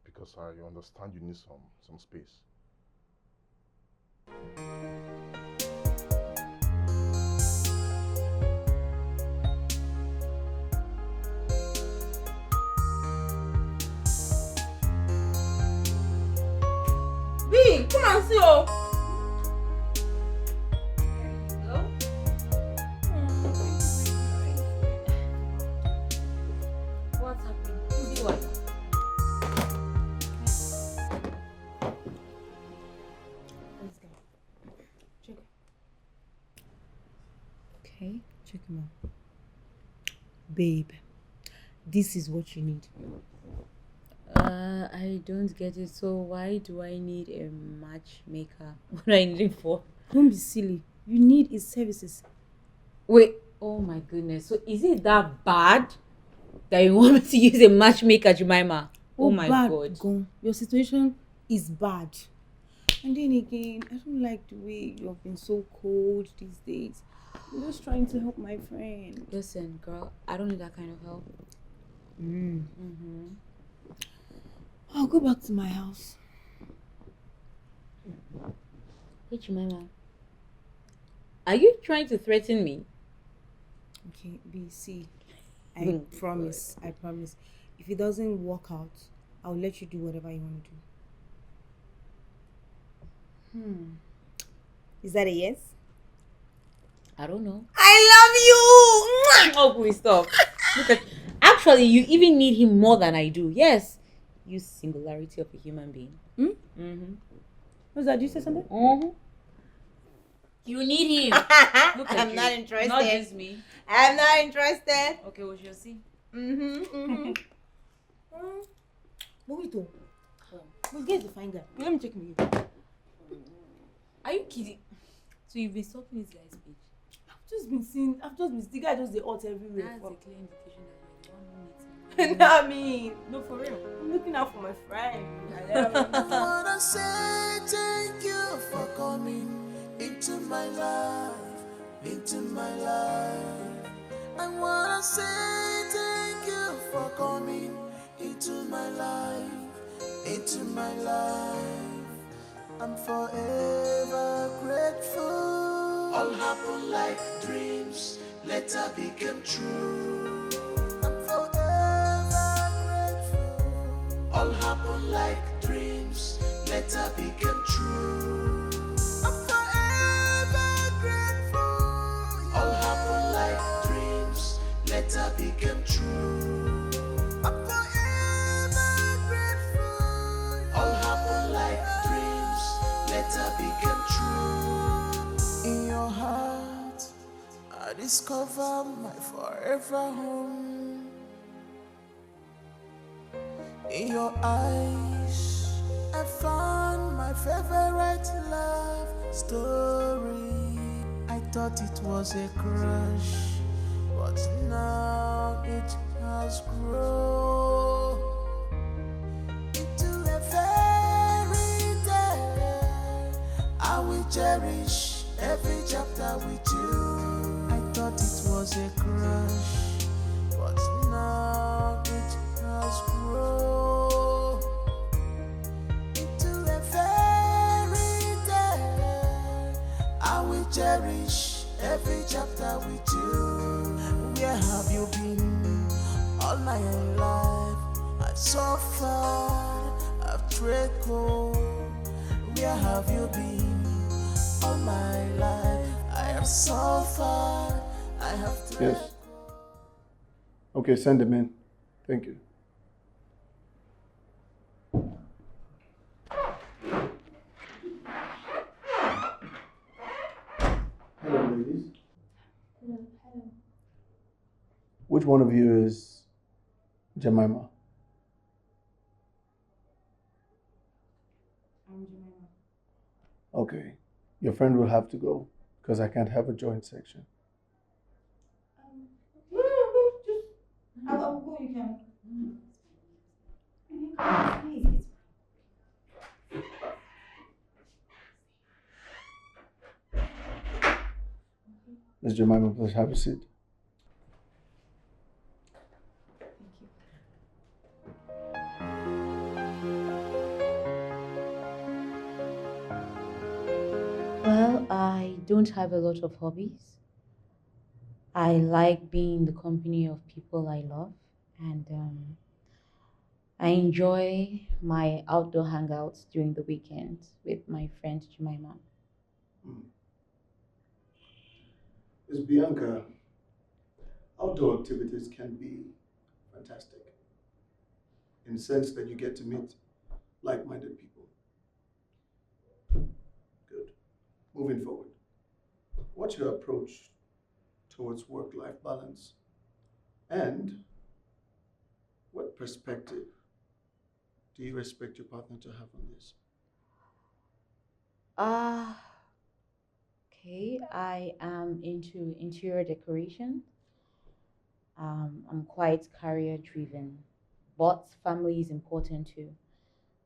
Because I understand you need some space. B, come and see oh. What's happening? Who's the one? Check. Okay, check him out. Babe, this is what you need. I don't get it. So why do I need a matchmaker? What do I need it for? Don't be silly. You need his services. Wait. Oh my goodness. So is it that bad that you want me to use a matchmaker, Jemima? Oh my God. Gone. Your situation is bad. And then again, I don't like the way you have been so cold these days. I'm just trying to help my friend. Listen, girl, I don't need that kind of help. I'll go back to my house. Hey, Jemima. Are you trying to threaten me? Okay, see, I promise. If it doesn't work out, I'll let you do whatever you want to do. Is that a yes? I don't know. I love you! Oh, please stop. Look at. Actually, you even need him more than I do. Yes. You singularity of a human being. What's that? Did you say something? You need him. Look at I'm you. not interested. Not just me. I'm not interested. Okay, we shall see. Mojito. Let's get the fine guy. Let me check me. Are you kidding? So you've been stalking this guy's page? I've just been seeing. The guy just the hot everywhere. That's a clear indication that you're the one who needs him. No, I mean, no, for real. I'm looking out for my friend. I wanna say thank you for coming into my life, into my life. I wanna say thank you for coming into my life, into my life. I'm forever grateful. All happened like dreams, later became true. I'm forever grateful. All happened like dreams, later became true. I'm forever grateful. All happened like dreams, later became true. I'm forever grateful. All happened like dreams, later became true. In your heart, I discover my forever home. In your eyes, I found my favorite love story. I thought it was a crush, but now it has grown into a fairy tale. I will cherish every chapter with you. I thought it was a crush, but now it has grown into a fairy tale. I will cherish every chapter with you. Where have you been all my life? I've suffered, I've tried cold. Where have you been all my life? I have suffered, I have tried. Yes. Okay, send them in. Thank you. Which one of you is Jemima? I'm Jemima. Okay. Your friend will have to go because I can't have a joint section. No, just. I'll go, you can. Ms. Jemima, please have a seat. Well, I don't have a lot of hobbies. I like being in the company of people I love, and I enjoy my outdoor hangouts during the weekend with my friend Jemima. Ms. Bianca, outdoor activities can be fantastic in the sense that you get to meet like-minded people. Good. Moving forward, what's your approach towards work-life balance? And what perspective do you expect your partner to have on this? Okay, I am into interior decoration. I'm quite career driven, but family is important too.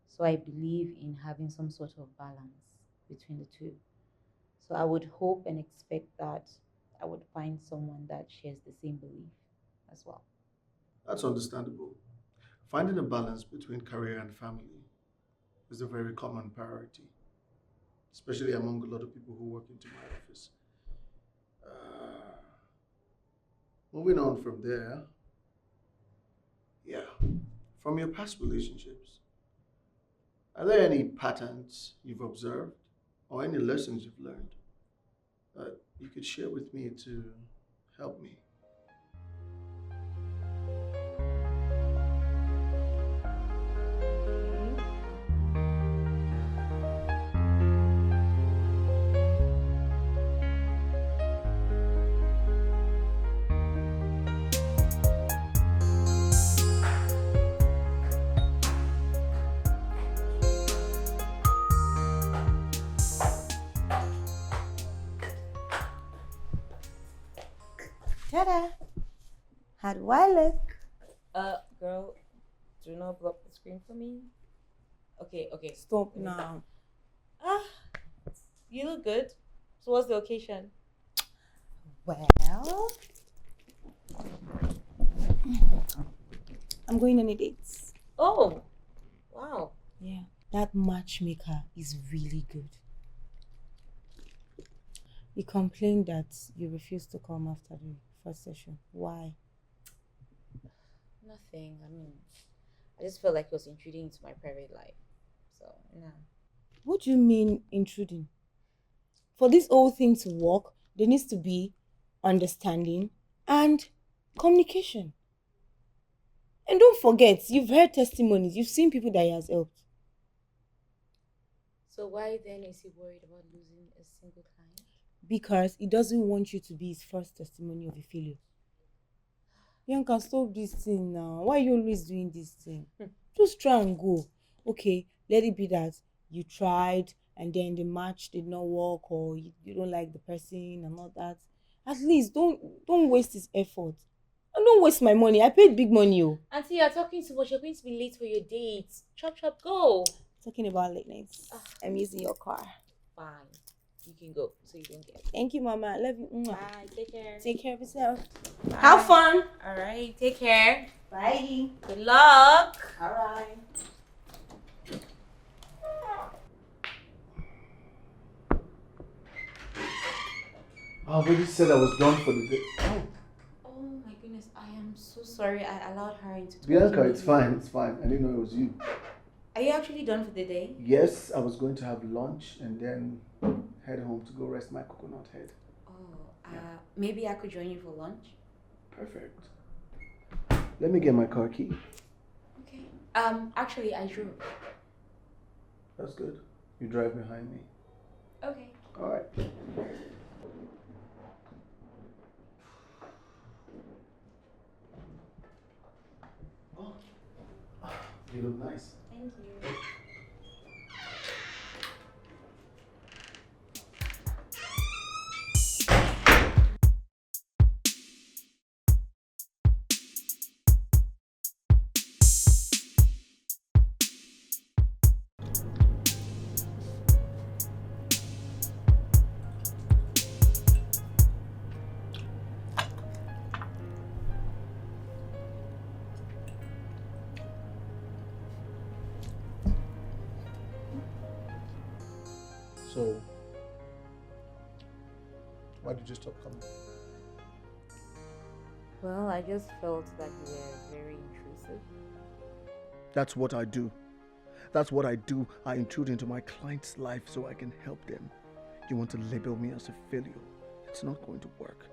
So I believe in having some sort of balance between the two. So I would hope and expect that I would find someone that shares the same belief as well. That's understandable. Finding a balance between career and family is a very common priority, especially among a lot of people who work into my office. Moving on from there, yeah, from your past relationships, are there any patterns you've observed or any lessons you've learned that you could share with me to help me? Ta-da! How do I look? Girl, do not block the screen for me. Okay. Stop now. You look good. So what's the occasion? Well, I'm going on a date. Oh, wow. Yeah, that matchmaker is really good. You complained that you refused to come after the first session. Why? Nothing. I mean, I just felt like it was intruding into my private life. So, no. What do you mean intruding? For this whole thing to work, there needs to be understanding and communication. And don't forget, you've heard testimonies, you've seen people that he has helped. So why then is he worried about losing a single client? Because he doesn't want you to be his first testimony of a failure. Bianca, stop this thing now. Why are you always doing this thing? Just try and go. Okay, let it be that you tried and then the match did not work, or you don't like the person and all that. At least don't waste his effort. And don't waste my money. I paid big money. Auntie, you're talking too much. You're going to be late for your date. Chop, chop, go. Talking about late nights. I'm using your car. Fine. You can go so you don't get. Thank you, Mama. I love you. Bye. Take care. Take care of yourself. Bye. Have fun. All right. Take care. Bye. Good luck. All right. I already said I was done for the day. Oh my goodness. I am so sorry. I allowed her into. Bianca, it's fine, it's fine. I didn't know it was you. Are you actually done for the day? Yes, I was going to have lunch and then head home to go rest my coconut head. Oh, maybe I could join you for lunch. Perfect. Let me get my car key. Okay. Actually, I drove. That's good. You drive behind me. Okay. All right. So, why did you stop coming? Well, I just felt that you were very intrusive. That's what I do. That's what I do. I intrude into my client's life so I can help them. You want to label me as a failure? It's not going to work.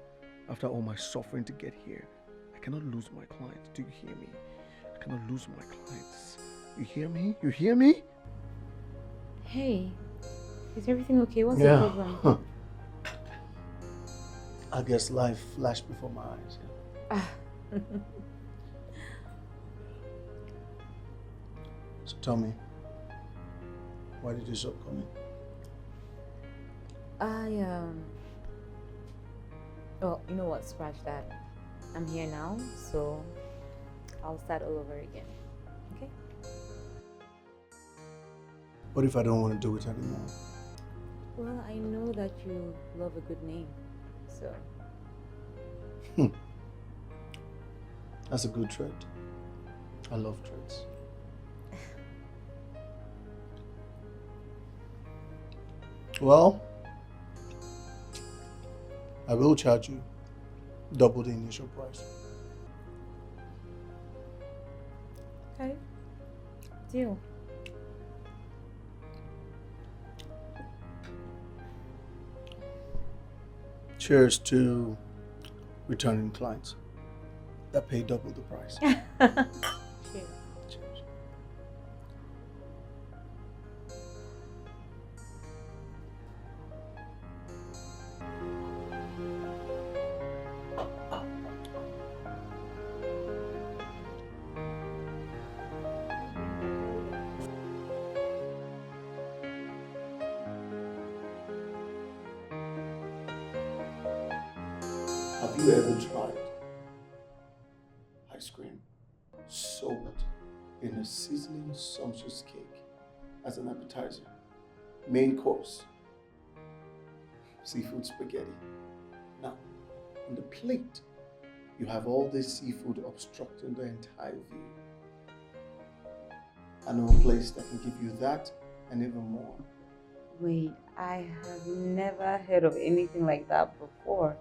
After all my suffering to get here, I cannot lose my clients. Do you hear me? I cannot lose my clients. You hear me? You hear me? Hey, is everything okay? What's Yeah. the problem? I guess life flashed before my eyes. So tell me, why did you stop coming? Oh, you know what? Scratch that. I'm here now, so I'll start all over again. Okay? What if I don't want to do it anymore? Well, I know that you love a good name, so. That's a good trait. I love traits. Well, I will charge you double the initial price. Okay. Deal. Cheers to returning clients that pay double the price. Cheers. Cheers. Have you ever tried ice cream soaked in a sizzling sumptuous cake as an appetizer, main course, seafood spaghetti? Now, on the plate, you have all this seafood obstructing the entire view. I know a place that can give you that and even more. Wait, I have never heard of anything like that before.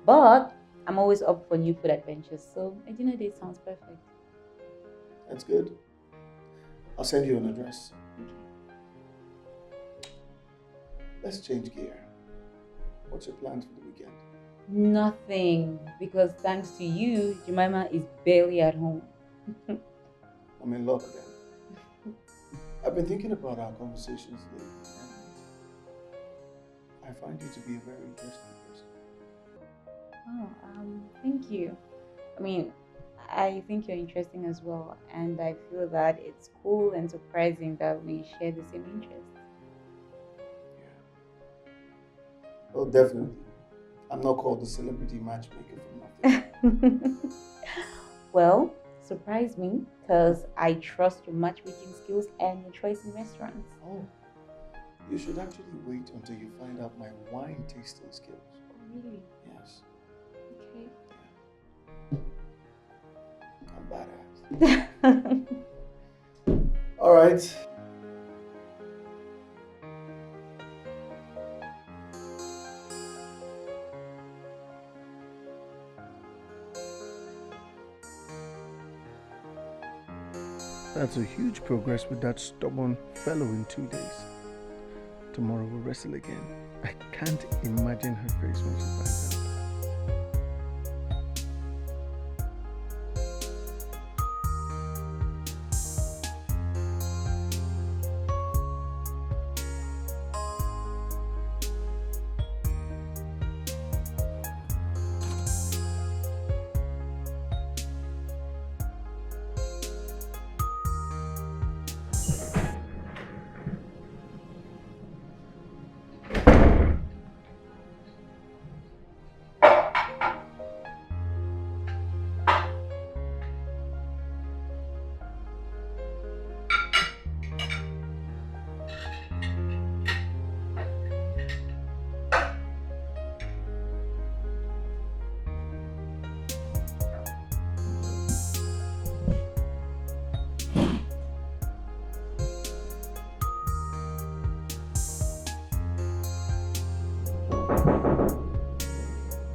But I'm always up for new food adventures, so a dinner date sounds perfect. That's good. I'll send you an address. Let's change gear. What's your plans for the weekend? Nothing, because thanks to you, Jemima is barely at home. I'm in love again. I've been thinking about our conversations lately, and I find you to be a very interesting person. Oh, thank you. I mean, I think you're interesting as well, and I feel that it's cool and surprising that we share the same interests. Oh, definitely. I'm not called the celebrity matchmaker for nothing. Well, surprise me, because I trust your matchmaking skills and your choice in restaurants. Oh, you should actually wait until you find out my wine tasting skills. Oh, really? Yes. Okay. I'm badass. All right. That's a huge progress with that stubborn fellow in 2 days. Tomorrow we'll wrestle again. I can't imagine her face when she finds out.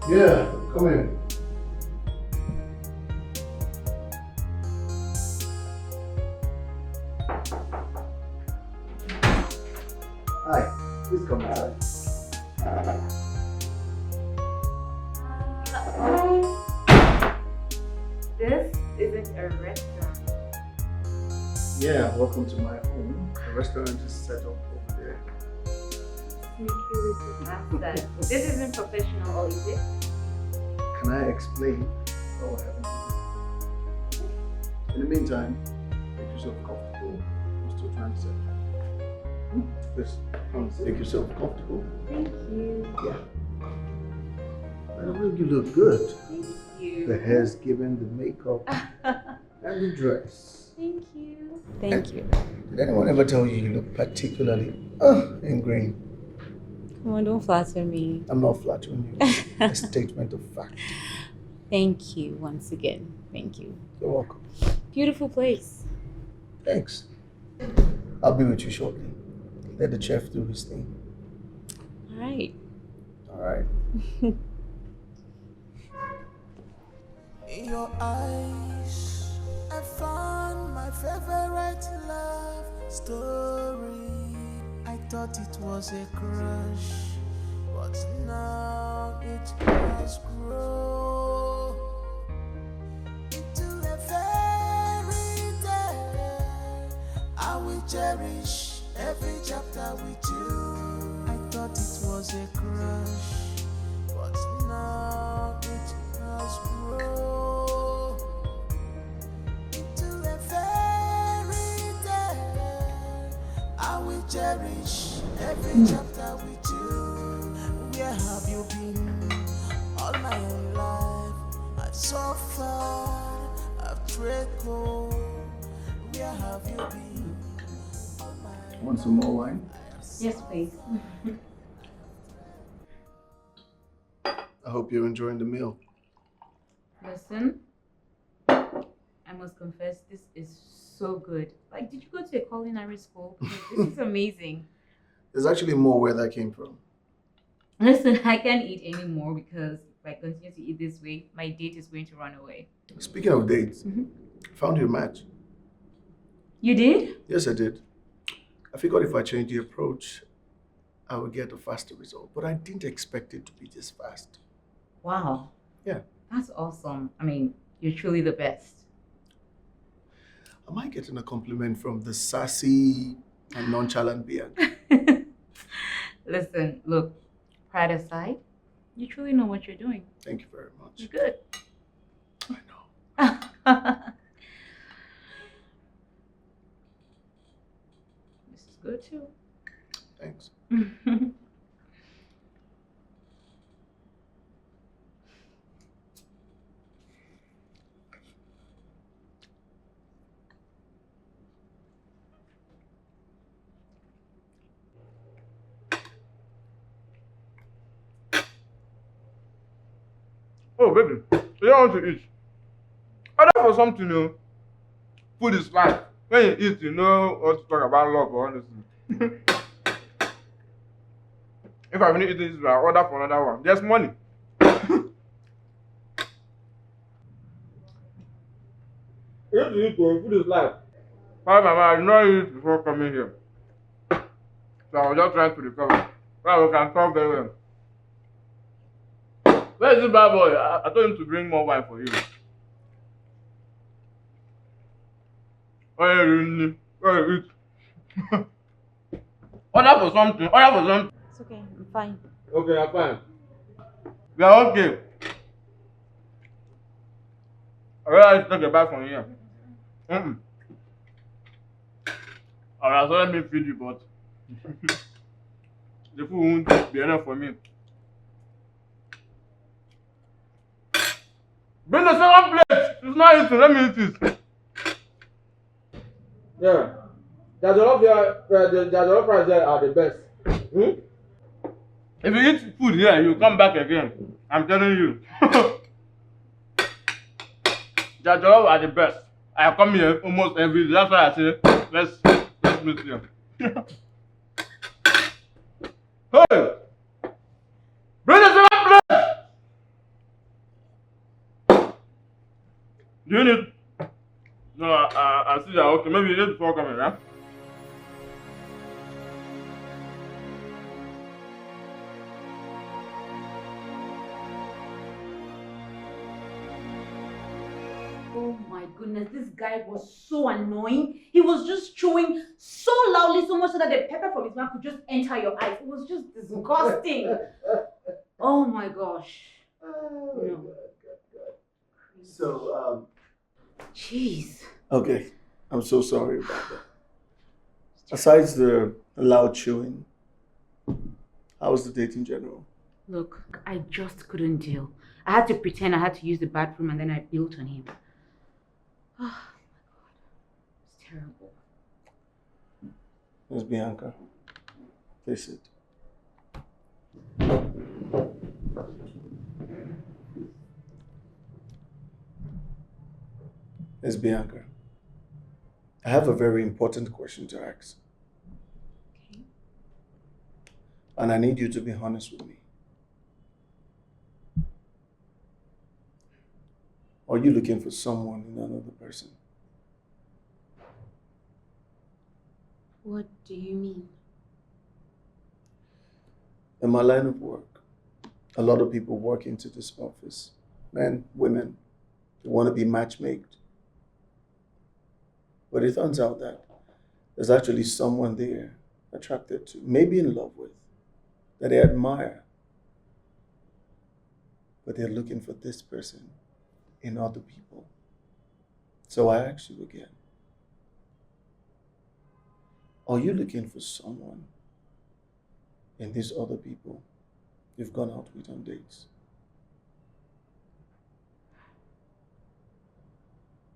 Yeah, come in. Hi, please come inside. This isn't a restaurant. Yeah, welcome to my home. The restaurant is set up over there. Master, this isn't professional, or is it? Can I explain what happened? In the meantime, make yourself comfortable. I'm still trying to set. Please, make yourself comfortable. Thank you. Yeah. By the way, you look good. Thank you. The hair's given, the makeup, and the dress. Thank you. Thank you. Did anyone ever tell you you look particularly in green? Come on, don't flatter me. I'm not flattering you. A statement of fact. Thank you once again. Thank you. You're welcome. Beautiful place. Thanks. I'll be with you shortly. Let the chef do his thing. All right. All right. In your eyes, I found my favorite love story. I thought it was a crush, but now it has grown into a fairy tale. I will cherish every chapter with you. I thought it was a crush, but now it has grown into a fairy tale. I will cherish every chapter with you. Where have you been all my life? I've suffered, I've trickled. Where have you been? Want some more wine? Yes, please. I hope you're enjoying the meal. Listen, I must confess, this is so good. Like, did you go to a culinary school? This is amazing. There's actually more where that came from. Listen, I can't eat anymore because if I continue to eat this way, my date is going to run away. Speaking of dates, I found you a match. You did? Yes, I did. I figured if I change the approach, I would get a faster result. But I didn't expect it to be this fast. Wow. Yeah. That's awesome. I mean, you're truly the best. Am I getting a compliment from the sassy and nonchalant beard? Listen, look, pride aside, you truly know what you're doing. Thank you very much. You're good. I know. This is good too. Thanks. Oh, baby, you don't want to eat. Order for something new. Food is life. When you eat, you know what to talk about love or honestly. If I finish eating this, I'll order for another one. There's money. You have to eat, food is life. Hi, Mama, I did not eat before coming here. So I was just trying to recover. Well, we can talk very well. Where is this bad boy? I told him to bring more wine for you. Oh, yeah, really? Where is it? Order for something. Order for something. It's okay. I'm fine. Okay, I'm fine. We are okay. I realize to take a bite from here. Alright, so let me feed you, but the food won't be enough for me. Bring the second plate! It's not eating, let me eat it. Yeah. The jollof rice there are the best. If you eat food here, you come back again. I'm telling you. The jollof are the best. I come here almost every day. That's why I say, let's meet here. Hey! Do you need? No, I see that. Okay, maybe you need before coming, right? Oh my goodness, this guy was so annoying. He was just chewing so loudly, so much so that the pepper from his mouth could just enter your eyes. It was just disgusting. Oh my gosh. No. So, Jeez. okay, I'm so sorry about that. Besides the loud chewing, how was the date in general? Look, I just couldn't deal. I had to pretend I had to use the bathroom and then I built on him. Oh my god. It's terrible. Miss Bianca, please sit. Miss Bianca, I have a very important question to ask. Okay. And I need you to be honest with me. Are you looking for someone in another person? What do you mean? In my line of work, a lot of people walk into this office. Men, women, they want to be matchmaked. But it turns out that there's actually someone they're attracted to, maybe in love with, that they admire. But they're looking for this person in other people. So I ask you again, are you looking for someone in these other people you've gone out with on dates?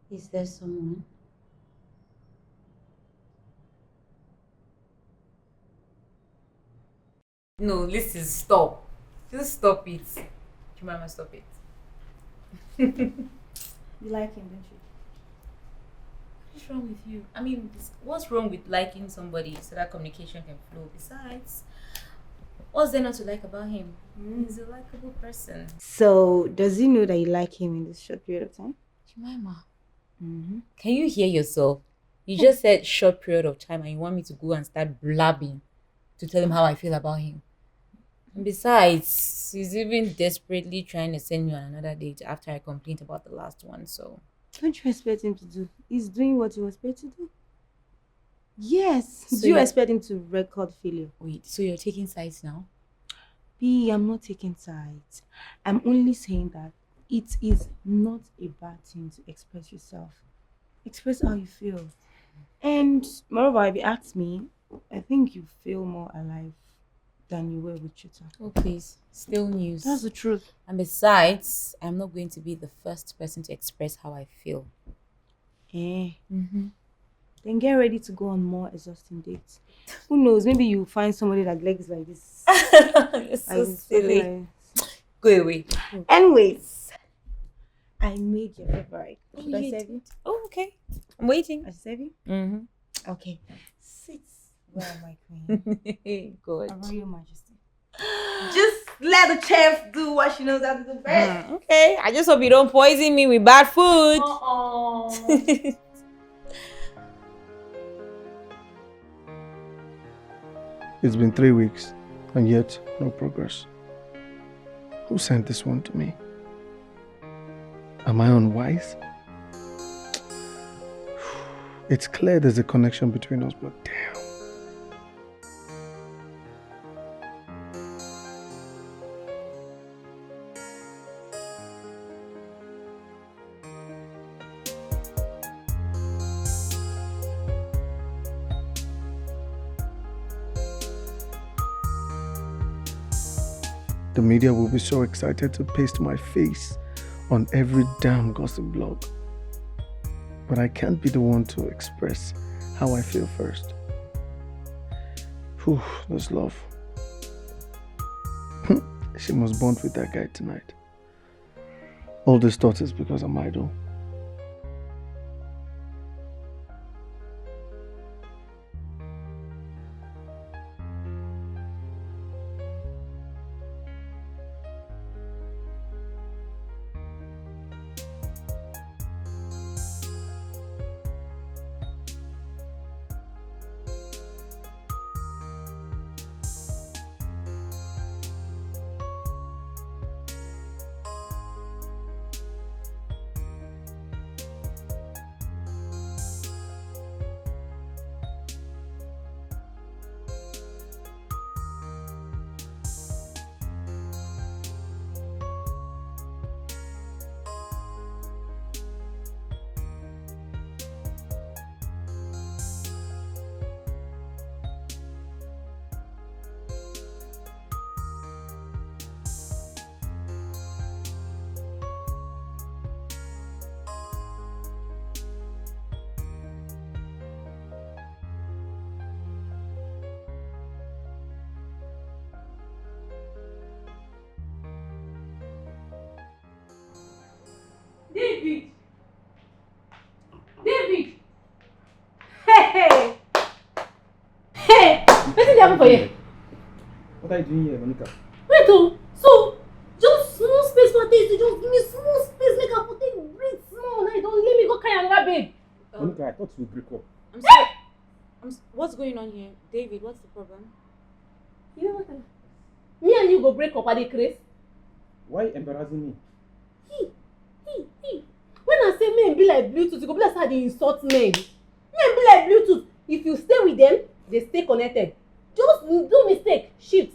Is there someone? No, listen, stop. Just stop it. Jemima, stop it. You like him, don't you? What's wrong with you? I mean, what's wrong with liking somebody so that communication can flow? Besides, what's there not to like about him? He's a likable person. So, does he know that you like him in this short period of time? Jemima, can you hear yourself? You just said short period of time and you want me to go and start blabbing to tell him how I feel about him. And besides, he's even desperately trying to send me on another date after I complained about the last one, so... What do you expect him to do? He's doing what he was paid to do. Yes. So Do you you're- expect him to record failure? Wait, so you're taking sides now? B, I'm not taking sides. I'm only saying that it is not a bad thing to express yourself. Express how you feel. And moreover, if you ask me, I think you feel more alive than you were with Chita. Oh, please. Still news. That's the truth. And besides, I'm not going to be the first person to express how I feel. Then get ready to go on more exhausting dates. Who knows? Maybe you find somebody that legs like this. You're so silly. Go away. Anyways, I made your favorite. Oh, Should I you serve you? Oh, okay. I'm waiting. I serve you? Okay. Sit. Well, my queen. Good. Royal Majesty. Just let the chef do what she knows how to do best. Okay. I just hope you don't poison me with bad food. It's been 3 weeks, and yet no progress. Who sent this one to me? Am I unwise? It's clear there's a connection between us, but damn. The media will be so excited to paste my face on every damn gossip blog. But I can't be the one to express how I feel first. Whew, this love. She must bond with that guy tonight. All this thought is because I'm idle. happened for you? What are you doing here, Monica? Wait, oh, so just small space for this. You just give me small space, make her put it breathe small. Now you don't let me go carry another babe. Monica, I thought we would break up. I'm sorry. What's going on here? David, what's the problem? You know what? Me and you go break up at the Chris. Why embarrassing me? When I say men be like Bluetooth, you go be like how they insult men. Men be like Bluetooth. If you stay with them, they stay connected. Just do mistake, shift.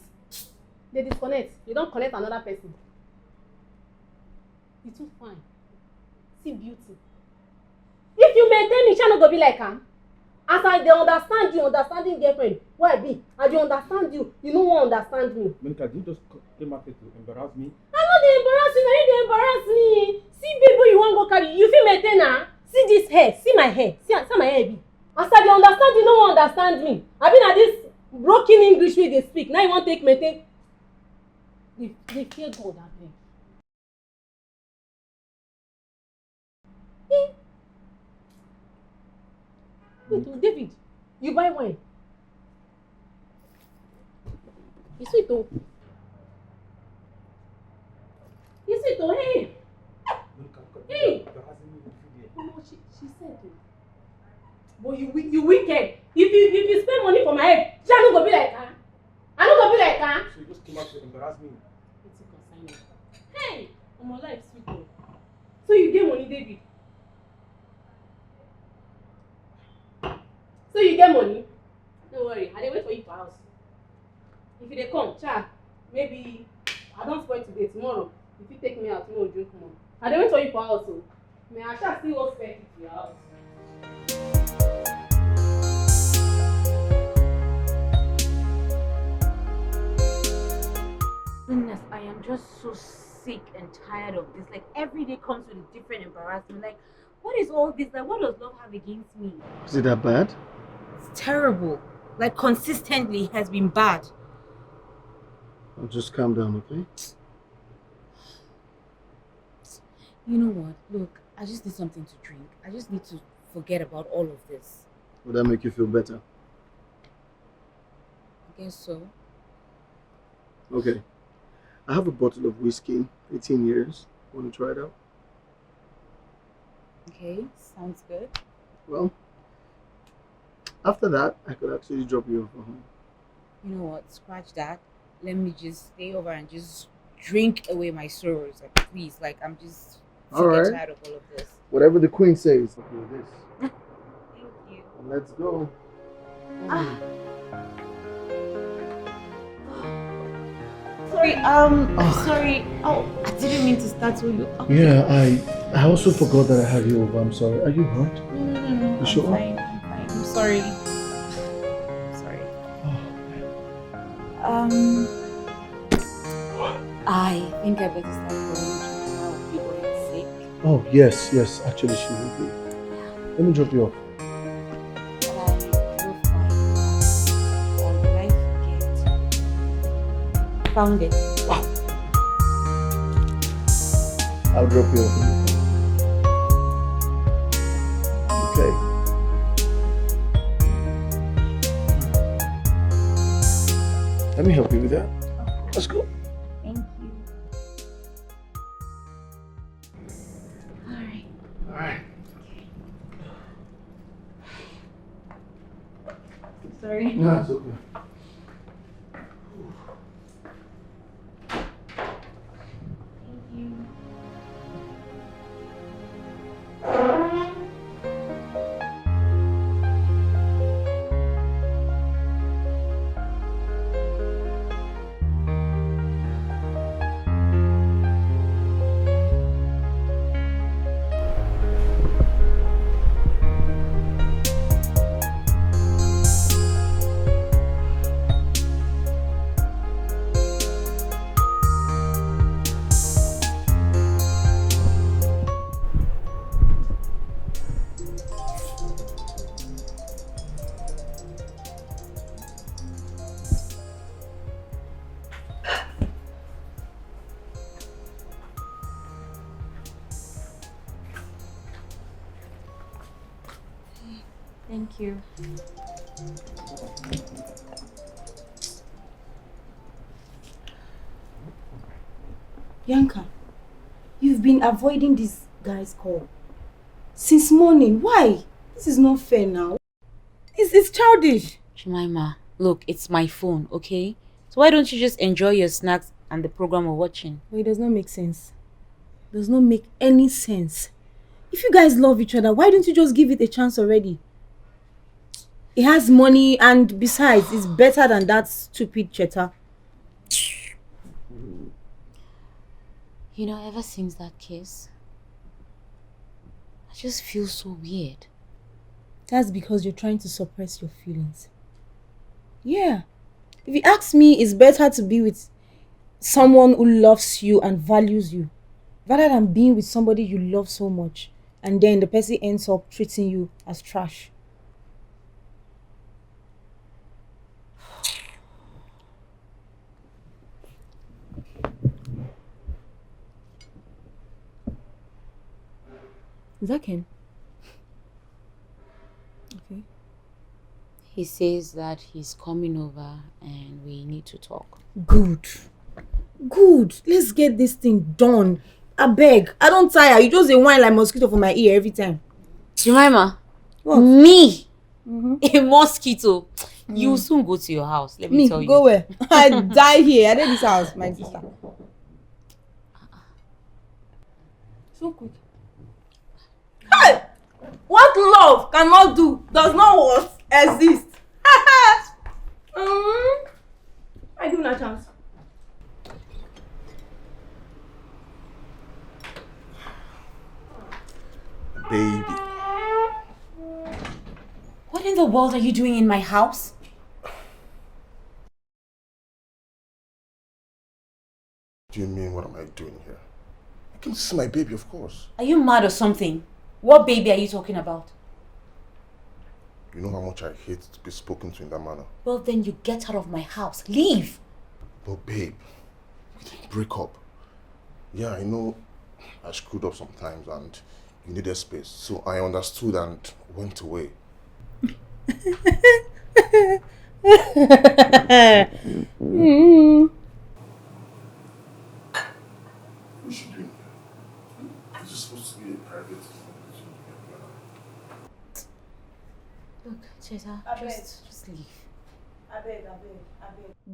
They disconnect. You don't connect another person. You too fine. See beauty. If you maintain me, shall not go be like am. As I dey understand you, understanding girlfriend, why I be? I dey understand you, you no wan understand me. Monica, did you just came out to embarrass me? I no dey embarrass you, na you dey embarrass me. See baby you wan go carry, you fit maintain am? See this hair, see my hair, see how my hair be. As I dey understand you, no wan understand me. I be na this broken English wey dey speak, now you wan take maintain. Dey fear God abeg. Wait, David, you buy wine. It's sweet oh. It's sweet oh, hey. Hey. No, she said it. But you wicked. If you spend money for my head, I no go be like her. I no go be like her. So you just came out to embarrass me. It's a consignment. Hey, my life sweet oh. So you get money, David. So you get money? Don't worry, I dey wait for you for house. If you dey come, maybe I don't spoil today, tomorrow. If you take me out, tomorrow drink more. I dey wait for you for house o. May I still hold spare key to your house. Goodness, I am just so sick and tired of this. Like every day comes with a different embarrassment. Like, what is all this? Like, what does love have against me? Is it that bad? It's terrible. Like consistently has been bad. I'll just calm down, okay? You know what? Look, I just need something to drink. I just need to forget about all of this. Will that make you feel better? I guess so. Okay. I have a bottle of whiskey, 18 years. Want to try it out? Okay, sounds good. Well, after that, I could actually drop you off at home. You know what? Scratch that. Let me just stay over and just drink away my sorrows. Like, please. Like, I'm just sick and tired of all of this. Whatever the queen says. Okay, this. Thank you. And let's go. Sorry, sorry. Oh, I didn't mean to start with you. Oh. Yeah, I also forgot that I have you over. I'm sorry. Are you hurt? No. You sure? I'm fine. I'm sorry. Sorry. I think I better start going to now. People are sick. Oh, yes. Actually, she will be. Let me drop you off. Found it. Wow. I'll drop you off. Okay. Let me help you with that. Let's go. Thank you. All right. Sorry. No, it's okay. Thank you. Bianca, you've been avoiding this guy's call since morning. Why? This is not fair now. It's childish. Jemima, look, it's my phone, okay? So why don't you just enjoy your snacks and the program we're watching? But it does not make sense. It does not make any sense. If you guys love each other, why don't you just give it a chance already? It has money, and besides, it's better than that stupid cheddar. You know, ever since that kiss, I just feel so weird. That's because you're trying to suppress your feelings. Yeah. If you ask me, it's better to be with someone who loves you and values you, rather than being with somebody you love so much and then the person ends up treating you as trash. Is that Ken? Okay. He says that he's coming over and we need to talk. Good. Good. Let's get this thing done. I beg. I don't tire. You just a whine like mosquito for my ear every time. Jemima, what? Me? A mosquito? You will soon go to your house. Let me tell you. Go where? I die here. I did this house, my sister. So quick. Hey! What love cannot do does not exist. I give him a chance. Baby. What in the world are you doing in my house? Do you mean what am I doing here? I can see my baby, of course. Are you mad or something? What baby are you talking about? You know how much I hate to be spoken to in that manner. Well, then you get out of my house. Leave. But babe, we didn't break up. Yeah, I know I screwed up sometimes and you needed space. So I understood and went away. We should do it. This is supposed to be a private conversation. Look, Cheta, just leave. I beg.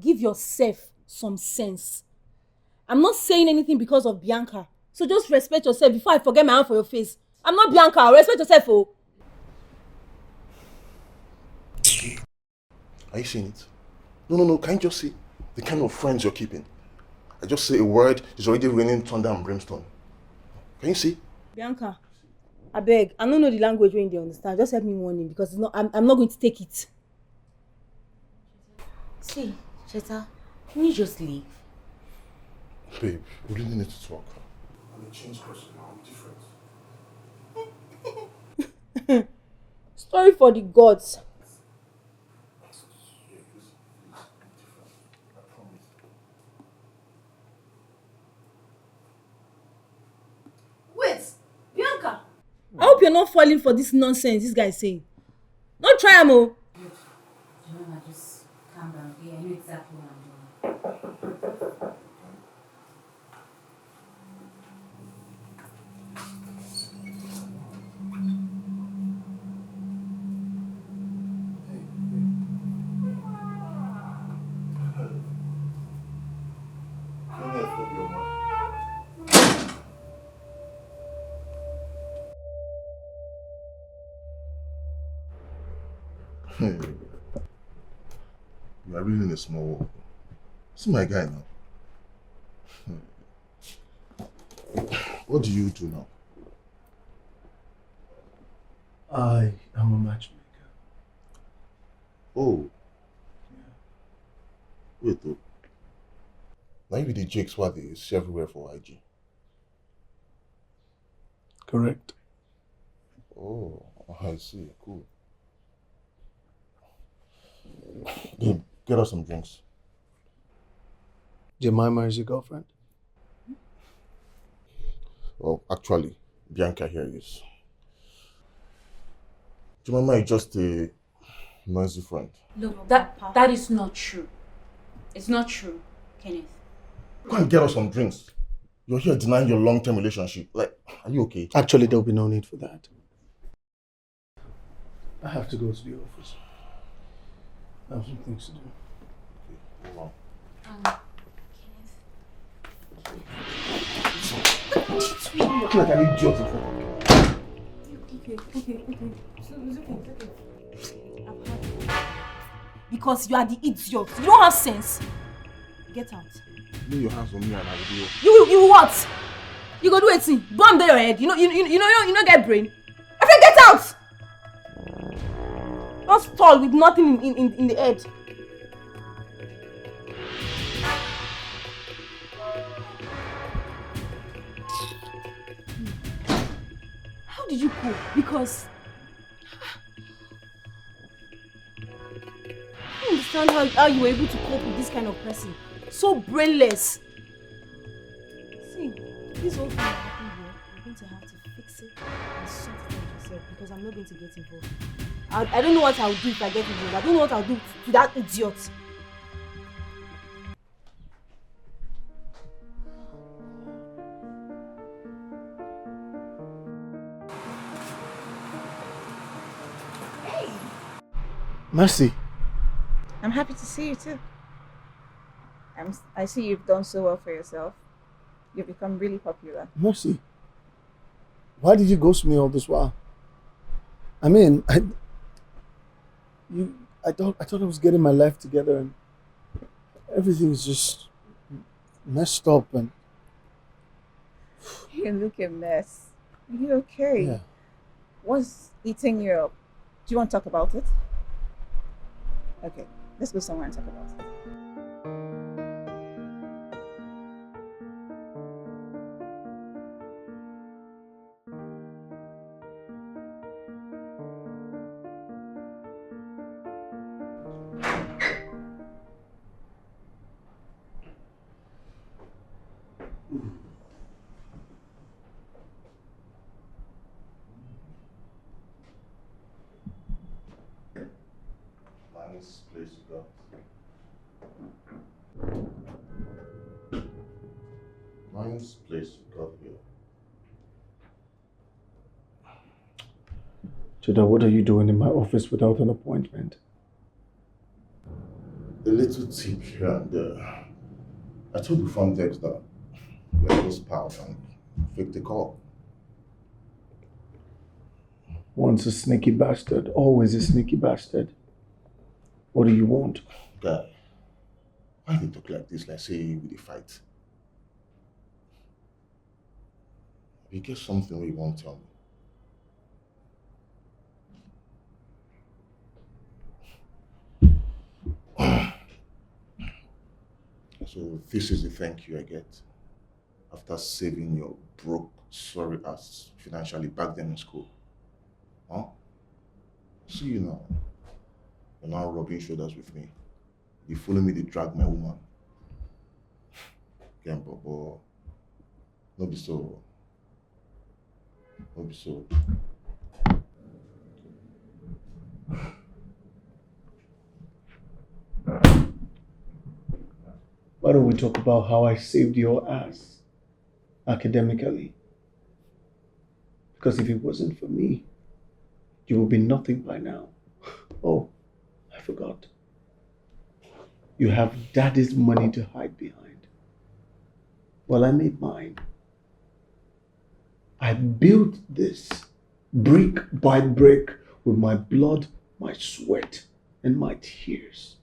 Give yourself some sense. I'm not saying anything because of Bianca. So just respect yourself before I forget my hand for your face. I'm not Bianca. Respect yourself, oh. Are you seeing it? No. Can you just see the kind of friends you're keeping? I just say a word, it's already raining thunder and brimstone. Can you see? Bianca, I beg. I don't know the language when they understand. Just help me warn him because it's not. I'm not going to take it. See, Cheta, can you just leave? Babe, we really need to talk. I'm a changed person now. I'm different. Story for the gods. Wait, Bianca. I hope you're not falling for this nonsense this guy is saying. Don't try him, oh. Jemima, just calm down. Okay, I know exactly what I'm doing. Hey, you are really in a small world. See my guy now. What do you do now? I am a matchmaker. Oh. Wait though. Now you be the Jakes what they see everywhere for IG. Correct. Oh, I see. Cool. Babe, get us some drinks. Jemima is your girlfriend? Well, actually, Bianca here is. Jemima is just a noisy friend. Look, that is not true. It's not true, Kenneth. Go and get us some drinks. You're here denying your long-term relationship. Like, are you okay? Actually, there'll be no need for that. I have to go to the office. I have some things to do. Okay, move on. Look like an idiot in front of me. Okay. It's okay. I've had it. Because you are the idiot. You don't have sense. Get out. Lay your hands on me and I will do. You what? You go do a thing. Bomb there your head. You know get brain. I said get out. Don't stall with nothing in the head. How did you cope? Because I don't understand how you were able to cope with this kind of person. So brainless. See, this whole thing that happened here, you're going to have to fix it and sort it out yourself because I'm not going to get involved. I don't know what I'll do if I get involved. I don't know what I'll do to that idiot. Hey! Mercy. I'm happy to see you too. I see you've done so well for yourself. You've become really popular. Mercy. Why did you ghost me all this while? I mean, I thought I was getting my life together and everything is just messed up and You look a mess. Are you okay? yeah. What's eating you up? Do you want to talk about it? Okay, let's go somewhere and talk about it. Nice place you got. Nice place you got here. Chida, what are you doing in my office without an appointment? A little tip here and there. I told the front desk that we're close pals and fake the call. Once a sneaky bastard, always a sneaky bastard. What do you want? Guy, why do you talk like this, like say with a fight? If you get something where you won't tell me. So this is the thank you I get after saving your broke, sorry ass financially back then in school. Huh? See you now. You're now rubbing shoulders with me. You follow me to drag my woman. Again, Bobo. No be so. No be so. Why don't we talk about how I saved your ass academically? Because if it wasn't for me, you would be nothing by now. Oh, I forgot. You have daddy's money to hide behind. Well, I made mine. I built this brick by brick with my blood, my sweat, and my tears.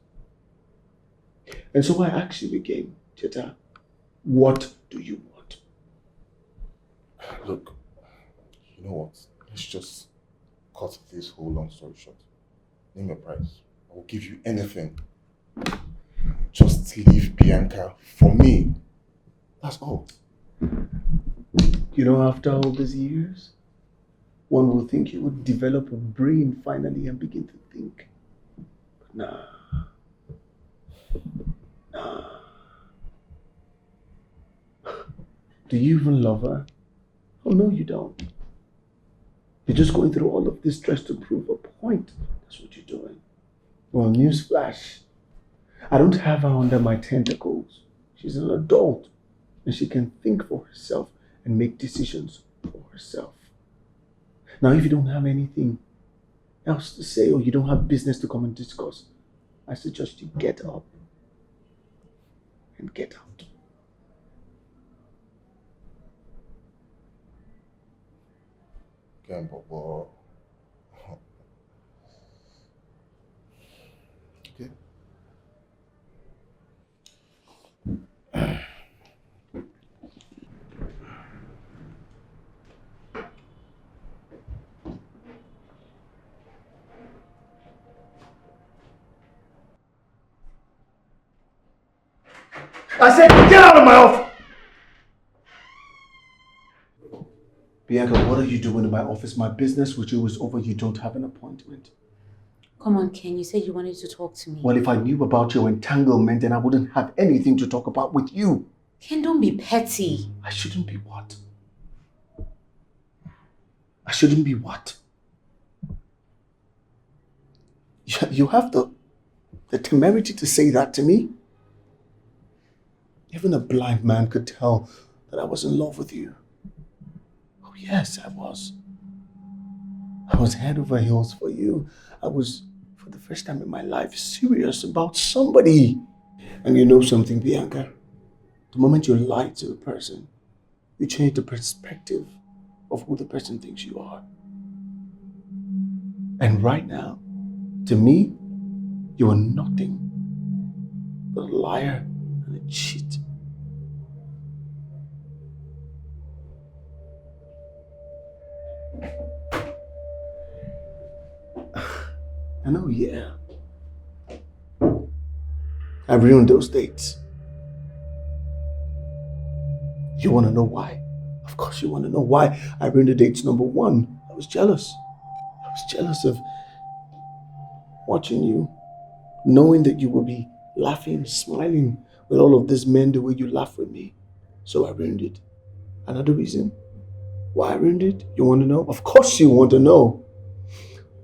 And so I asked you again, Cheta, what do you want? Look, you know what? Let's just cut this whole long story short. Name your price. I will give you anything. Just leave Bianca for me. That's all. You know, after all these years, one would think you would develop a brain finally and begin to think. But nah. Do you even love her? Oh no, you don't. You're just going through all of this stress to prove a point. That's what you're doing. Well, newsflash. I don't have her under my tentacles. She's an adult. and she can think for herself and make decisions for herself. Now, if you don't have anything else to say or you don't have business to come and discuss, I suggest you get up and get out. Again, Bobo. Okay. I said, get out of my office! Bianca, what are you doing in my office? My business with you is over. You don't have an appointment. Come on, Ken. You said you wanted to talk to me. Well, if I knew about your entanglement, then I wouldn't have anything to talk about with you. Ken, don't be petty. I shouldn't be what? I shouldn't be what? You have the temerity to say that to me? Even a blind man could tell that I was in love with you. Oh yes, I was. I was head over heels for you. I was, for the first time in my life, serious about somebody. And you know something, Bianca? The moment you lie to a person, you change the perspective of who the person thinks you are. And right now, to me, you are nothing but a liar and a cheat. I know, yeah. I ruined those dates. You want to know why? Of course you want to know why I ruined the dates. Number one, I was jealous. I was jealous of watching you, knowing that you would be laughing, smiling with all of these men the way you laugh with me. So I ruined it. Another reason why I ruined it, you want to know? Of course you want to know.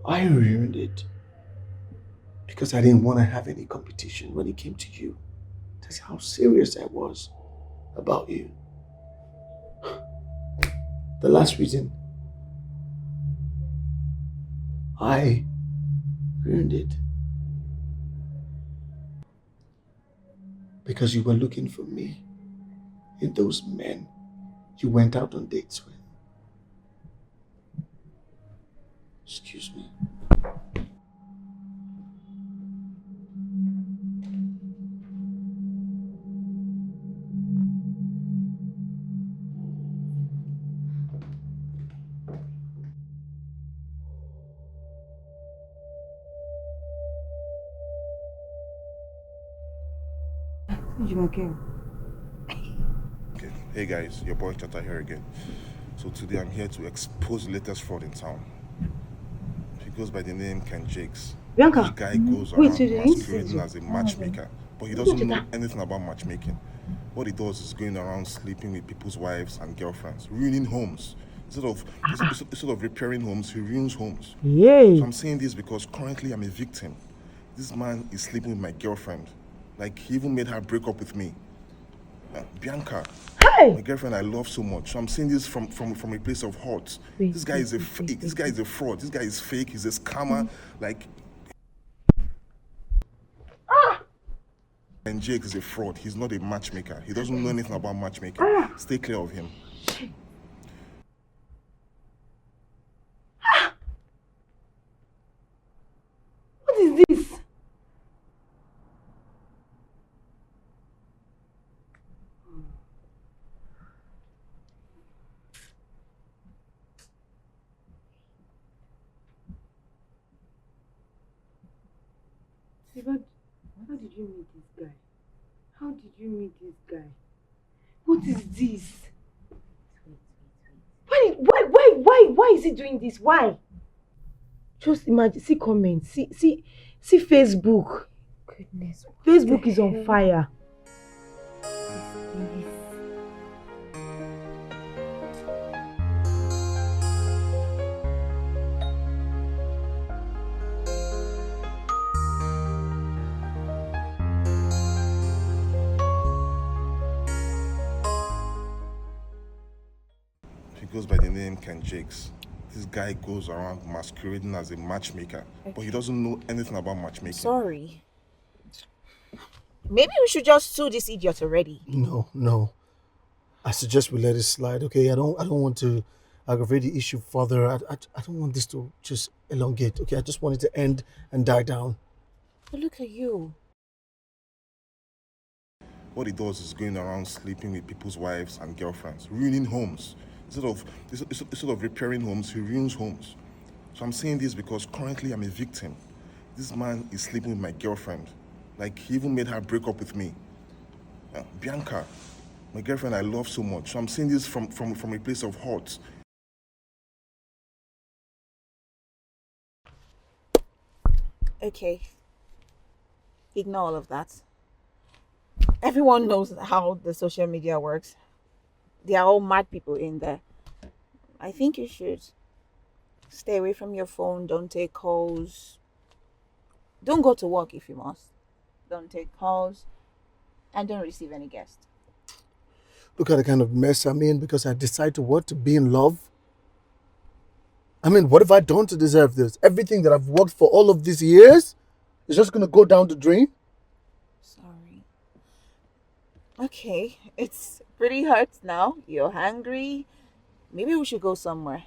I ruined it because I didn't want to have any competition when it came to you. That's how serious I was about you. The last reason I ruined it because you were looking for me in those men you went out on dates with. Excuse me. Okay. Hey guys, your boy Chata here again. So today I'm here to expose the latest fraud in town. He goes by the name Ken Jakes. Bianca, The guy goes around masquerading as a matchmaker, but he doesn't know anything about matchmaking. What he does is going around sleeping with people's wives and girlfriends, ruining homes. Instead of repairing homes, he ruins homes. Yay. So I'm saying this because currently I'm a victim. This man is sleeping with my girlfriend. Like, he even made her break up with me. Bianca, my girlfriend I love so much. So I'm saying this from a place of hurt. This guy is a fraud. This guy is fake. He's a scammer. Like, and Jake is a fraud. He's not a matchmaker. He doesn't know anything about matchmaking. Stay clear of him. What is this? How did you meet this guy? How did you meet this guy? What is this? Why is he doing this? Why? Just imagine, see comments, see Facebook. Goodness. Facebook is on fire. goes by the name Ken Jakes. This guy goes around masquerading as a matchmaker, but he doesn't know anything about matchmaking. Sorry. Maybe we should just sue this idiot already. No. I suggest we let it slide, okay? I don't want to aggravate the issue further. I don't want this to just elongate, okay? I just want it to end and die down. But look at you. What he does is going around sleeping with people's wives and girlfriends, ruining homes. Instead of repairing homes, he ruins homes. So I'm saying this because currently I'm a victim. This man is sleeping with my girlfriend. Like, he even made her break up with me. Bianca, my girlfriend I love so much. So I'm saying this from a place of hurt. Okay. Ignore all of that. Everyone knows how the social media works. They are all mad people in there. I think you should stay away from your phone. Don't take calls. Don't go to work if you must. Don't take calls. And don't receive any guests. Look at the kind of mess I'm in because I decide to be in love. I mean, what have I done to deserve this? Everything that I've worked for all of these years is just going to go down the drain? Sorry. Okay, it's pretty hurt now. You're hungry. Maybe we should go somewhere.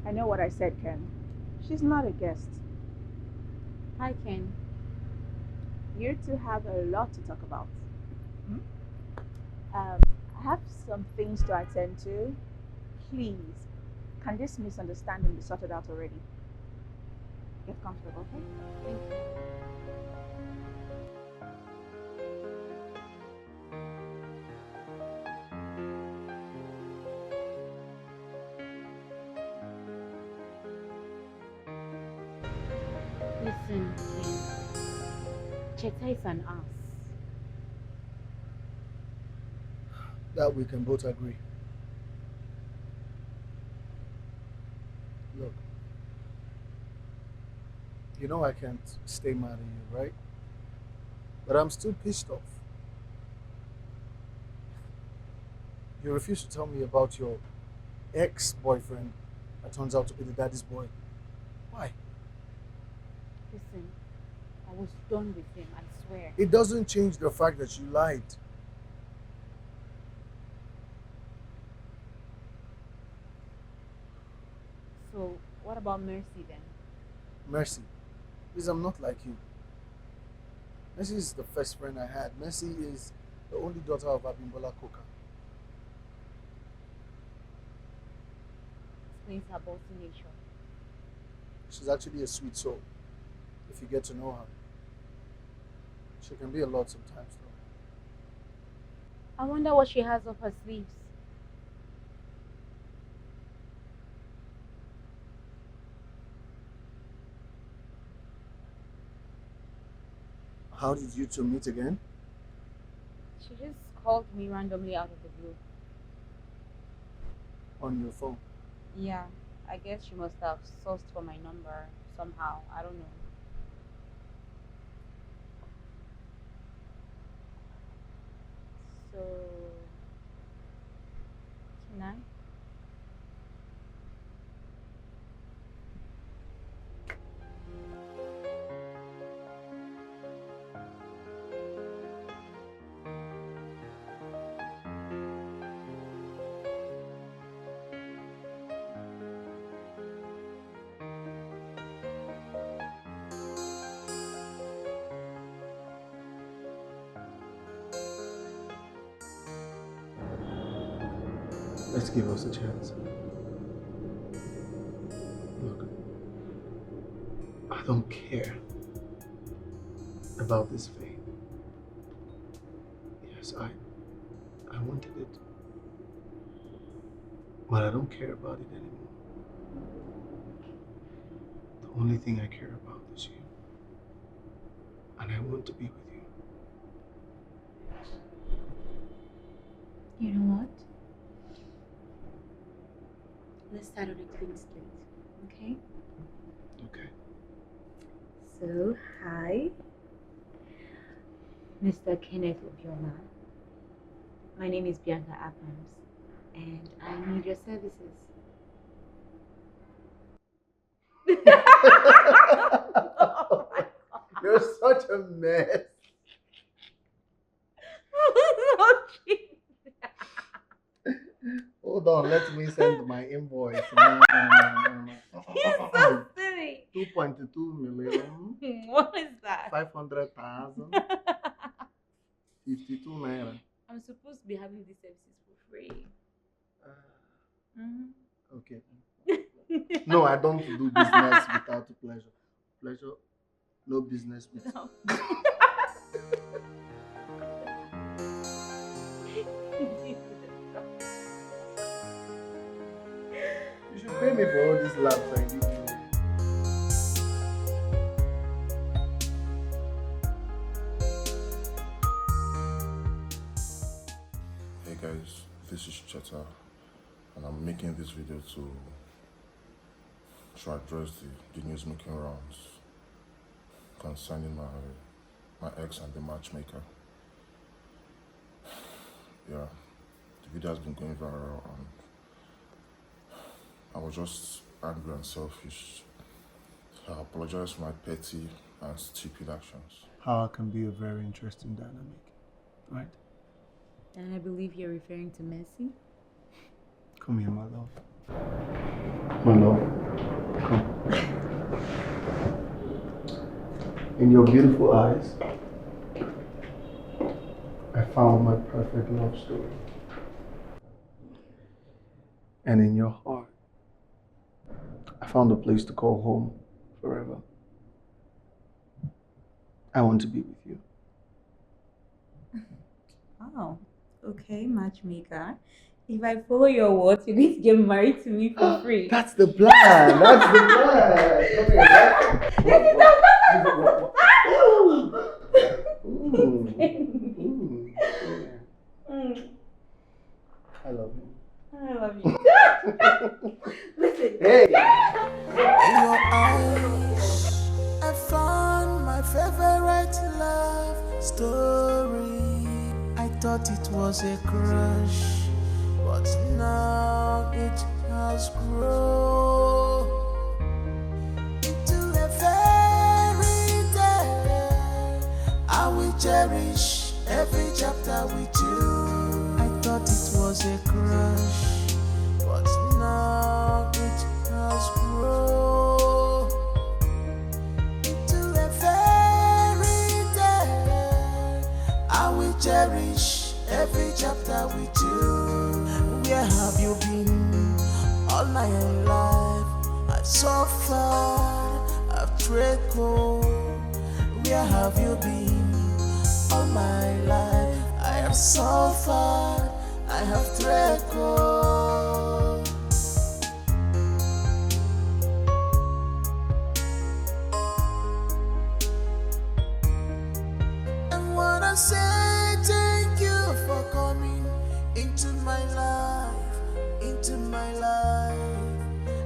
I know what I said, Ken. She's not a guest. Hi, Ken. You two have a lot to talk about. I have some things to attend to. Please, can this misunderstanding be sorted out already? Get comfortable, okay? Thank you. Listen, Ken. Cheta is an ass. That we can both agree. Look, you know I can't stay mad at you, right? But I'm still pissed off. You refuse to tell me about your ex-boyfriend that turns out to be the daddy's boy. Why? Listen, I was done with him, I swear. It doesn't change the fact that you lied. So, what about Mercy then? Mercy, please, I'm not like you. Mercy is the first friend I had. Mercy is the only daughter of Abimbola Koka. Explains her bossy nature. She's actually a sweet soul, if you get to know her. She can be a lot sometimes, though. I wonder what she has up her sleeves. How did you two meet again? She just called me randomly out of the blue. On your phone? Yeah, I guess she must have sourced for my number somehow. I don't know. So, can I? Let's give us a chance. Look, I don't care about this fame. Yes, I wanted it. But I don't care about it anymore. The only thing I care about is you. And I want to be with you. You know what? Let's start on a clean slate, okay? Okay. So, hi, Mr. Kenneth Obioma. My name is Bianca Abrams, and I need your services. Oh my God. You're such a mess. Hold on, let me send my invoice. No. He's so silly. 2.2 million. What is that? 500,000. 52 naira. I'm supposed to be having these services for free. Okay. No, I don't do business without pleasure. Pleasure, no business with. No. You should pay me for all these laps I give you. Hey guys, this is Cheta, and I'm making this video to address the news making rounds concerning my ex and the matchmaker. Yeah, the video has been going viral, and I was just angry and selfish. I apologize for my petty and stupid actions. How can be a very interesting dynamic, right? And I believe you're referring to Mercy. Come here, my love. My love, come. In your beautiful eyes, I found my perfect love story. And in your heart, I found a place to call home forever. I want to be with you. Oh, okay, matchmaker. If I follow your words, you're going to get married to me for free. That's the plan. That's the plan. I love you. I love you. Listen. Hey. In your eyes, I found my favorite love story. I thought it was a crush, but now it has grown into a fairy tale. I will cherish every chapter with you. I thought it was a crush, but now it has grown into a fairy tale. I will cherish every chapter with you. Where have you been all my life? I've suffered, I've trickled. Where have you been all my life? I have suffered, I have trickled. I wanna say thank you for coming into my life, into my life.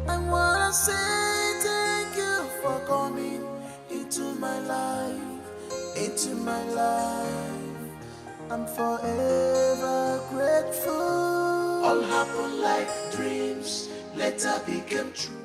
I wanna say thank you for coming into my life, into my life. I'm forever grateful. All happened like dreams, later became true.